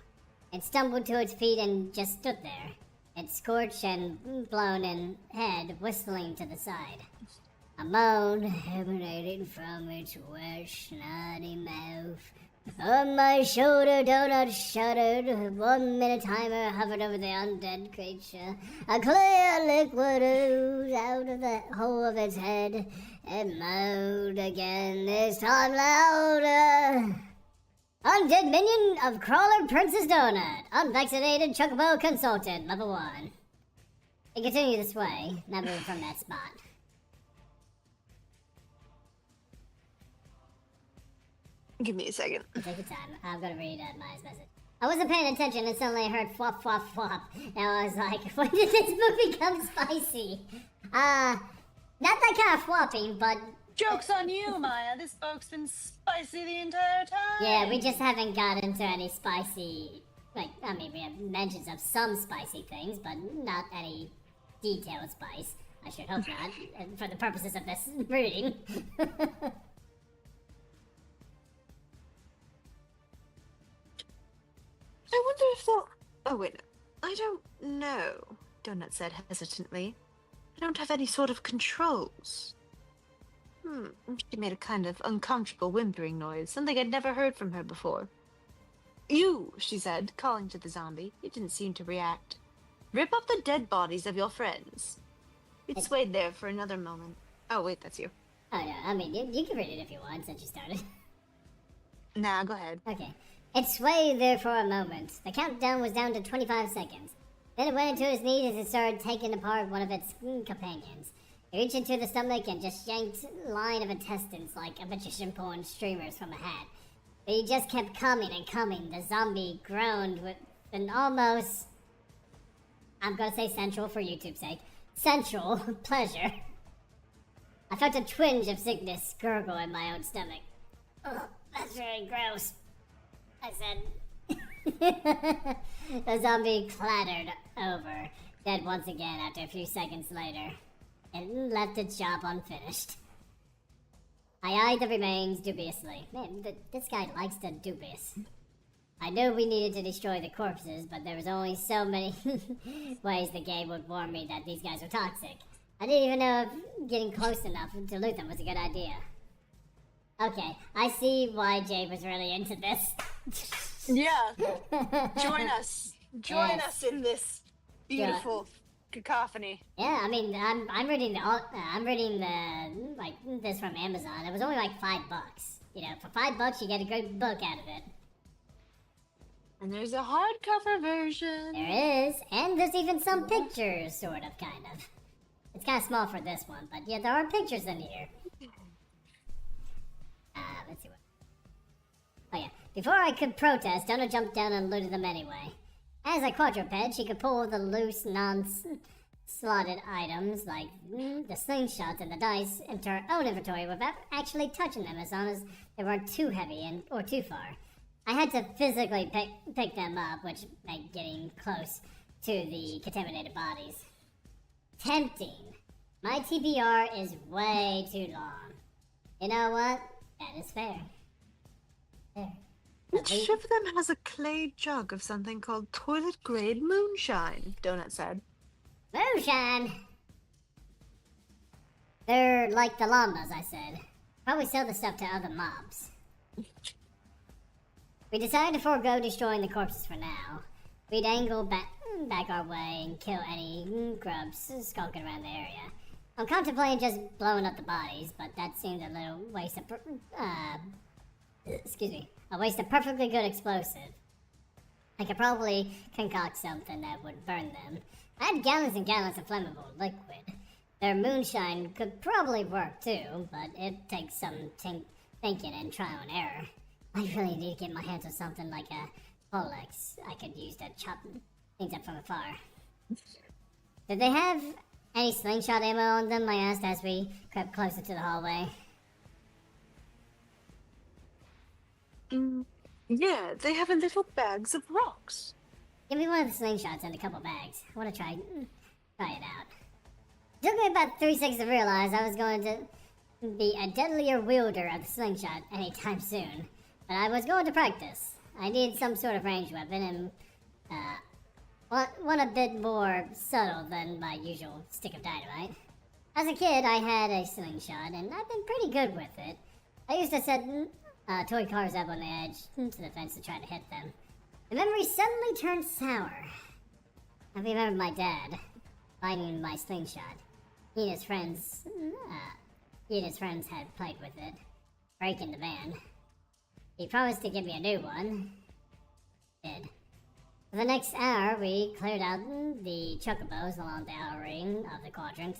It stumbled to its feet and just stood there. Its scorched and blown in head whistling to the side. A moan emanated from its wet, snotty mouth. On my shoulder, Donut shuddered. 1 minute timer hovered over the undead creature. A clear liquid oozed out of the hole of its head. It moaned again, this time louder. Undead minion of Crawler Princess Donut. Unvaccinated Chocobo Consultant, level 1. You continue this way, not moving from that spot. Give me a second. Take your time. I'm gonna read Maya's message. I wasn't paying attention and suddenly I heard flop, flop, flop. And I was like, when did this book become spicy? Not that kind of flopping, but... Joke's on you, Maya. This book's been spicy the entire time. Yeah, we just haven't got into any spicy... Like, I mean, we have mentions of some spicy things, but not any detailed spice. I should hope not, for the purposes of this reading. I wonder if they'll... Oh, wait. I don't know, Donut said hesitantly. I don't have any sort of controls. She made a kind of uncomfortable whimpering noise, something I'd never heard from her before. You, she said, calling to the zombie. He didn't seem to react. Rip up the dead bodies of your friends. It swayed there for another moment. Oh, wait, that's you. Oh, no, I mean, you can read it if you want, since you started. Nah, go ahead. Okay. It swayed there for a moment. The countdown was down to 25 seconds. Then it went into its knees as it started taking apart one of its companions. It reached into the stomach and just yanked a line of intestines like a magician pulling streamers from a hat. But he just kept coming and coming. The zombie groaned with an almost... I'm gonna say sensual for YouTube's sake. Sensual pleasure. I felt a twinge of sickness gurgle in my own stomach. Ugh. That's very gross, I said. The zombie clattered over, dead once again after a few seconds later. It left its job unfinished. I eyed the remains dubiously. Man, this guy likes the dubious. I knew we needed to destroy the corpses, but there was only so many ways the game would warn me that these guys were toxic. I didn't even know if getting close enough to loot them was a good idea. Okay, I see why Jay was really into this. Yeah. Join us. Join Yes. us in this beautiful cacophony. Yeah, I mean, I'm reading the like this from Amazon. It was only like $5. You know, for $5 you get a good book out of it. And there's a hardcover version. There is, and there's even some pictures, sort of, kind of. It's kind of small for this one, but yeah, there are pictures in here. Let's see what. Oh yeah, before I could protest, Donna jumped down and looted them anyway. As a quadruped, she could pull the loose, non-slotted items like the slingshots and the dice into her own inventory without actually touching them, as long as they weren't too heavy or too far. I had to physically pick them up, which meant getting close to the contaminated bodies. Tempting. My TBR is way too long. You know what? That is fair. Fair. Which of them has a clay jug of something called toilet-grade moonshine? Donut said. Moonshine! They're like the llamas, I said. Probably sell the stuff to other mobs. We decided to forego destroying the corpses for now. We'd angle back our way and kill any grubs skulking around the area. I'm contemplating just blowing up the bodies, but that seemed a little waste of a waste of perfectly good explosive. I could probably concoct something that would burn them. I had gallons and gallons of flammable liquid. Their moonshine could probably work too, but it takes some thinking and trial and error. I really need to get my hands on something like a poleaxe I could use to chop things up from afar. Did they have any slingshot ammo on them? I asked as we crept closer to the hallway. Yeah, they have in little bags of rocks. Give me one of the slingshots and a couple bags. I want to try it out. It took me about 3 seconds to realize I was going to be a deadlier wielder of the slingshot anytime soon. But I was going to practice. I needed some sort of ranged weapon and one a bit more subtle than my usual stick of dynamite. As a kid, I had a slingshot and I've been pretty good with it. I used to set toy cars up on the edge to the fence to try to hit them. The memory suddenly turned sour. I remembered my dad finding my slingshot. He and his friends had played with it, breaking the van. He promised to give me a new one. Did. For the next hour, we cleared out the chocobos along the outer ring of the quadrant.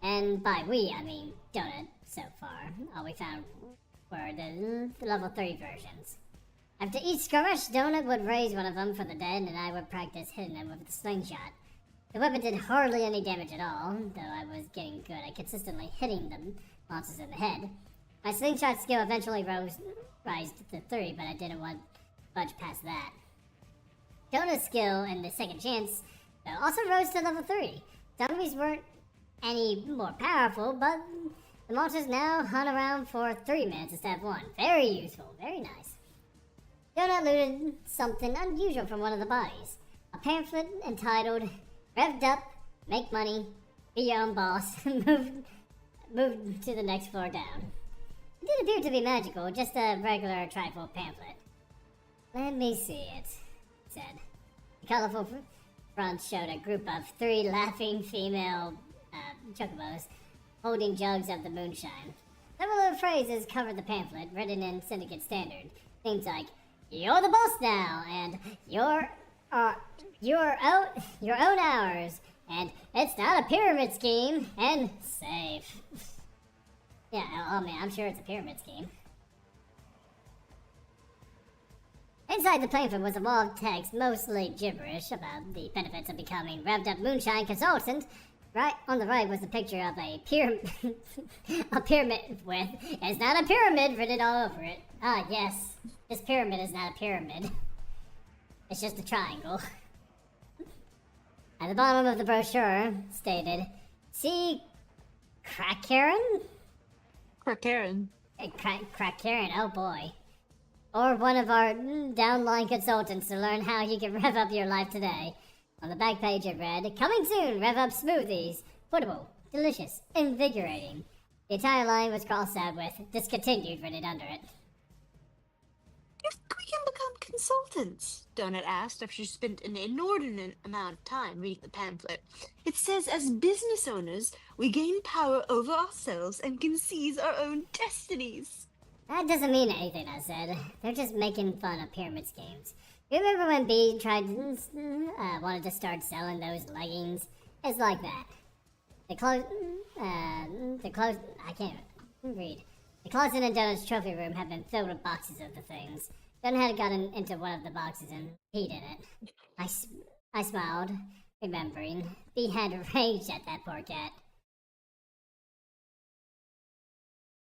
And by we, I mean Donut, so far. All we found were the level 3 versions. After each skirmish, Donut would raise one of them for the dead, and I would practice hitting them with the slingshot. The weapon did hardly any damage at all, though I was getting good at consistently hitting the monsters in the head. My slingshot skill eventually rose to 3, but I didn't want much past that. Donut's skill in the second chance also rose to level 3. Zombies weren't any more powerful, but the monsters now hunt around for 3 minutes instead of 1. Very useful, very nice. Donut looted something unusual from one of the bodies. A pamphlet entitled, Revved Up, Make Money, Be Your Own Boss, Move to the next floor down. It didn't appear to be magical, just a regular trifold pamphlet. Let me see it, said. The colorful front showed a group of 3 laughing female chocobos holding jugs of the moonshine. Several of the phrases covered the pamphlet, written in Syndicate Standard. Things like, "You're the boss now," and "Your own hours," and "It's not a pyramid scheme," and "Safe." Yeah, oh man, I'm sure it's a pyramid scheme. Inside the pamphlet was a wall of text, mostly gibberish, about the benefits of becoming Revved Up Moonshine Consultant Right on the right was a picture of a pyramid, a pyramid with, it's not a pyramid written all over it. Ah, yes, this pyramid is not a pyramid. It's just a triangle. At the bottom of the brochure stated, see Crack Karen? Karen. Crack Karen, oh boy. Or one of our downline consultants to learn how you can rev up your life today. On the back page it read, coming soon, rev up smoothies. Portable, delicious, invigorating. The entire line was crossed out with discontinued written under it. If we can become consultants, Donut asked after she spent an inordinate amount of time reading the pamphlet. It says as business owners, we gain power over ourselves and can seize our own destinies. That doesn't mean anything, I said. They're just making fun of pyramid schemes. You remember when B wanted to start selling those leggings? It's like that. I can't read. The closet in Donut's trophy room had been filled with boxes of the things. Donut had gotten into one of the boxes and peed in it. I smiled, remembering. B had raged at that poor cat.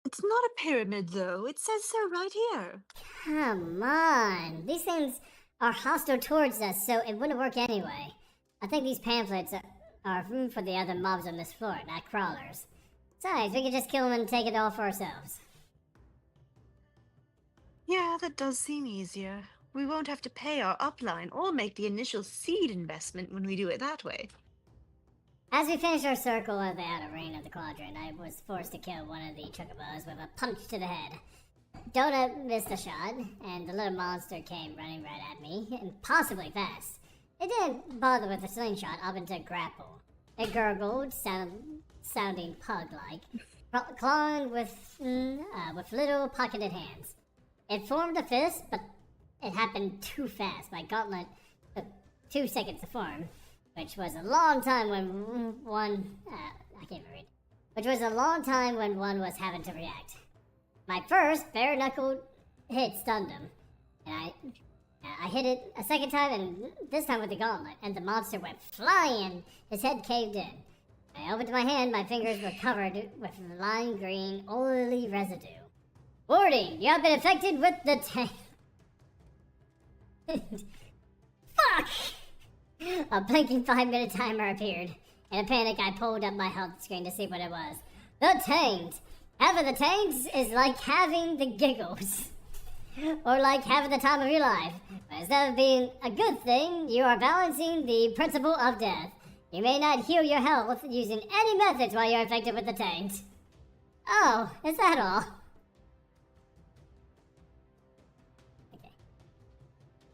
It's not a pyramid, though. It says so right here. Come on. These things are hostile towards us, so it wouldn't work anyway. I think these pamphlets are for the other mobs on this floor, not crawlers. Besides, we could just kill them and take it all for ourselves. Yeah, that does seem easier. We won't have to pay our upline or make the initial seed investment when we do it that way. As we finished our circle of the outer ring of the quadrant, I was forced to kill one of the chocobos with a punch to the head. Donut missed a shot, and the little monster came running right at me, impossibly fast. It didn't bother with a slingshot up into grapple. It gurgled, sounding pug-like, clawing with little pocketed hands. It formed a fist, but it happened too fast. My gauntlet took 2 seconds to form, which was a long time when one was having to react. My first bare-knuckled hit stunned him, and I hit it a second time, and this time with the gauntlet, and the monster went flying. His head caved in. I opened my hand. My fingers were covered with lime green, oily residue. Warning! You have been infected with the tank. Fuck! A blinking 5-minute timer appeared. In a panic, I pulled up my health screen to see what it was. The taint! Having the taint is like having the giggles. Or like having the time of your life. But instead of being a good thing, you are balancing the principle of death. You may not heal your health using any methods while you're infected with the taint. Oh, is that all? Okay.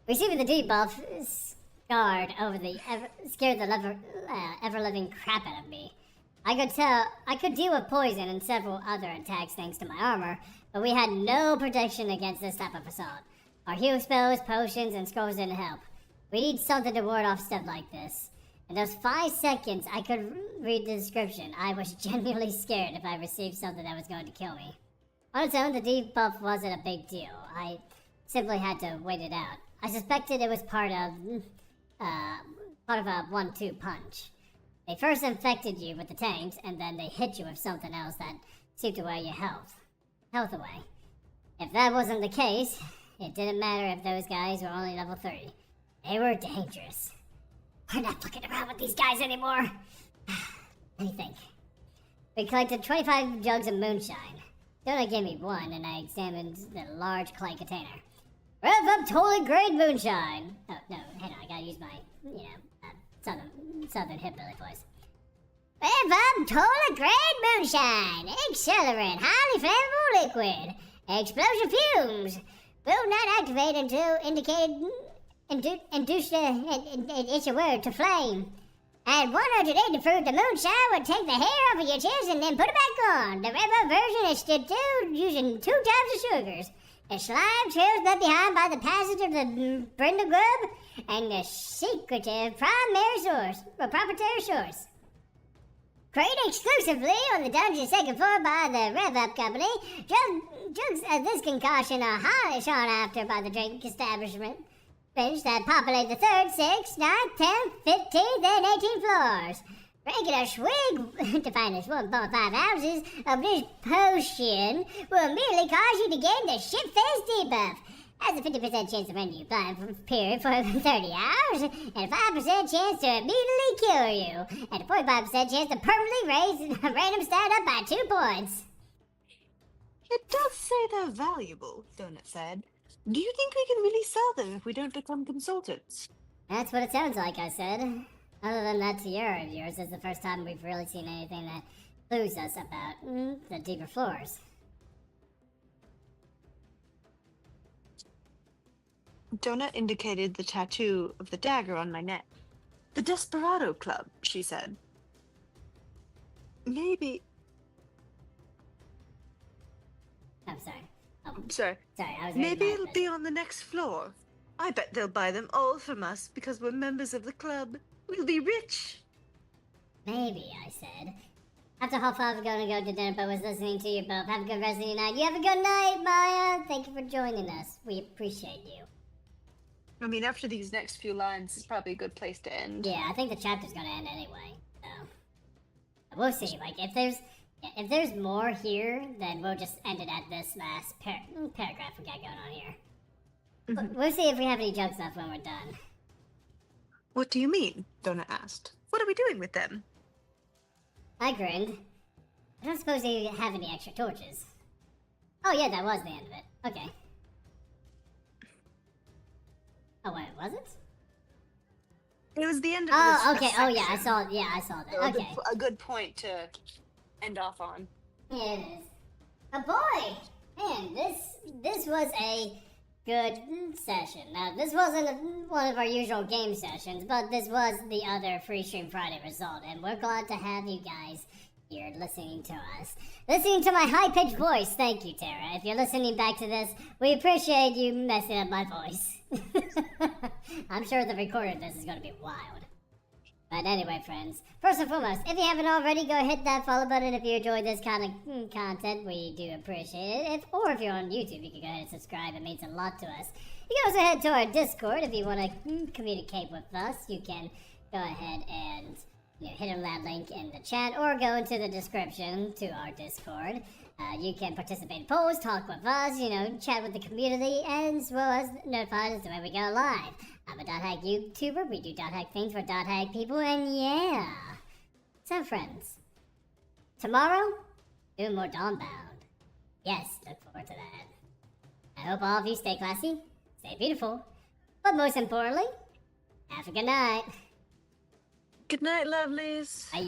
Receiving the debuff scared the ever-living crap out of me. I could deal with poison and several other attacks thanks to my armor, but we had no protection against this type of assault. Our heal spells, potions, and scrolls didn't help. We need something to ward off stuff like this. In those 5 seconds I could read the description, I was genuinely scared if I received something that was going to kill me. On its own, the debuff wasn't a big deal. I simply had to wait it out. I suspected it was part of a 1-2 punch. They first infected you with the taint, and then they hit you with something else that seemed to wear your health away. If that wasn't the case, it didn't matter if those guys were only level 30. They were dangerous. We're not fucking around with these guys anymore. Let me think. We collected 25 jugs of moonshine. Donut gave me one, and I examined the large clay container. Rev up totally great moonshine! Oh, no, hang on, I gotta use my, southern hillbilly voice. Rev up totally great moonshine! Accelerant, highly flammable liquid. Explosion fumes. Will not activate until it's a word to flame. At 180 proof, the moonshine will take the hair off of your chest and then put it back on. The rev up version is distilled using 2 types of sugars. The slime trails left behind by the passage of the Brenda grub and the secretive proprietary source. Created exclusively on the dungeon's 2nd floor by the Rev Up Company, drugs of this concoction are highly sought after by the drink establishment that populate the 3rd, 6th, 9th, 10th, 15th, and 18th floors. Regular swig, defined as 1.5 ounces of this potion, will merely cause you to gain the shit-faced debuff. Has a 50% chance to render you blind for a period for 30 hours, and a 5% chance to immediately cure you, and a 45% chance to permanently raise a random stat up by 2 points. It does say they're valuable, Donut said. Do you think we can really sell them if we don't become consultants? That's what it sounds like, I said. Other than that tiara of yours, it's the first time we've really seen anything that clues us about the deeper floors. Donut indicated the tattoo of the dagger on my neck. The Desperado Club, she said. Maybe. I'm sorry. Oh, Sorry. sorry, I was Maybe reading it'll my be on the next floor. I bet they'll buy them all from us because we're members of the club. We'll be rich. Maybe, I said. After half I was gonna go to dinner, but was listening to you both. Have a good rest of your night. You have a good night, Maya. Thank you for joining us. We appreciate you. I mean, after these next few lines, it's probably a good place to end. Yeah, I think the chapter's gonna end anyway. So we'll see. Like if there's more here, then we'll just end it at this last paragraph we got going on here. We'll see if we have any jokes left when we're done. What do you mean? Donut asked. What are we doing with them? I grinned. I don't suppose you have any extra torches. Oh yeah, that was the end of it. Okay. Oh wait, was it? It was the end of Oh, this okay. Oh yeah, I section. saw. Yeah, I saw that. So Okay. a good point to end off on. Yeah, it is. Oh boy, man, this was a good session. Now, this wasn't one of our usual game sessions, but this was the other Free Stream Friday result, and we're glad to have you guys here listening to us. Listening to my high-pitched voice. Thank you, Tara. If you're listening back to this, we appreciate you messing up my voice. I'm sure the recording of this is going to be wild. But anyway, friends, first and foremost, if you haven't already, go hit that follow button if you enjoyed this kind of content. We do appreciate it. Or if you're on YouTube, you can go ahead and subscribe. It means a lot to us. You can also head to our Discord if you want to communicate with us. You can go ahead and hit on that link in the chat or go into the description to our Discord. You can participate in polls, talk with us, chat with the community, as well as notify us when we go live. I'm a .hack YouTuber. We do .hack things for .hack people, and yeah. So, friends, tomorrow, doing more Dawnbound. Yes, look forward to that. I hope all of you stay classy, stay beautiful, but most importantly, have a good night. Good night, lovelies. Bye.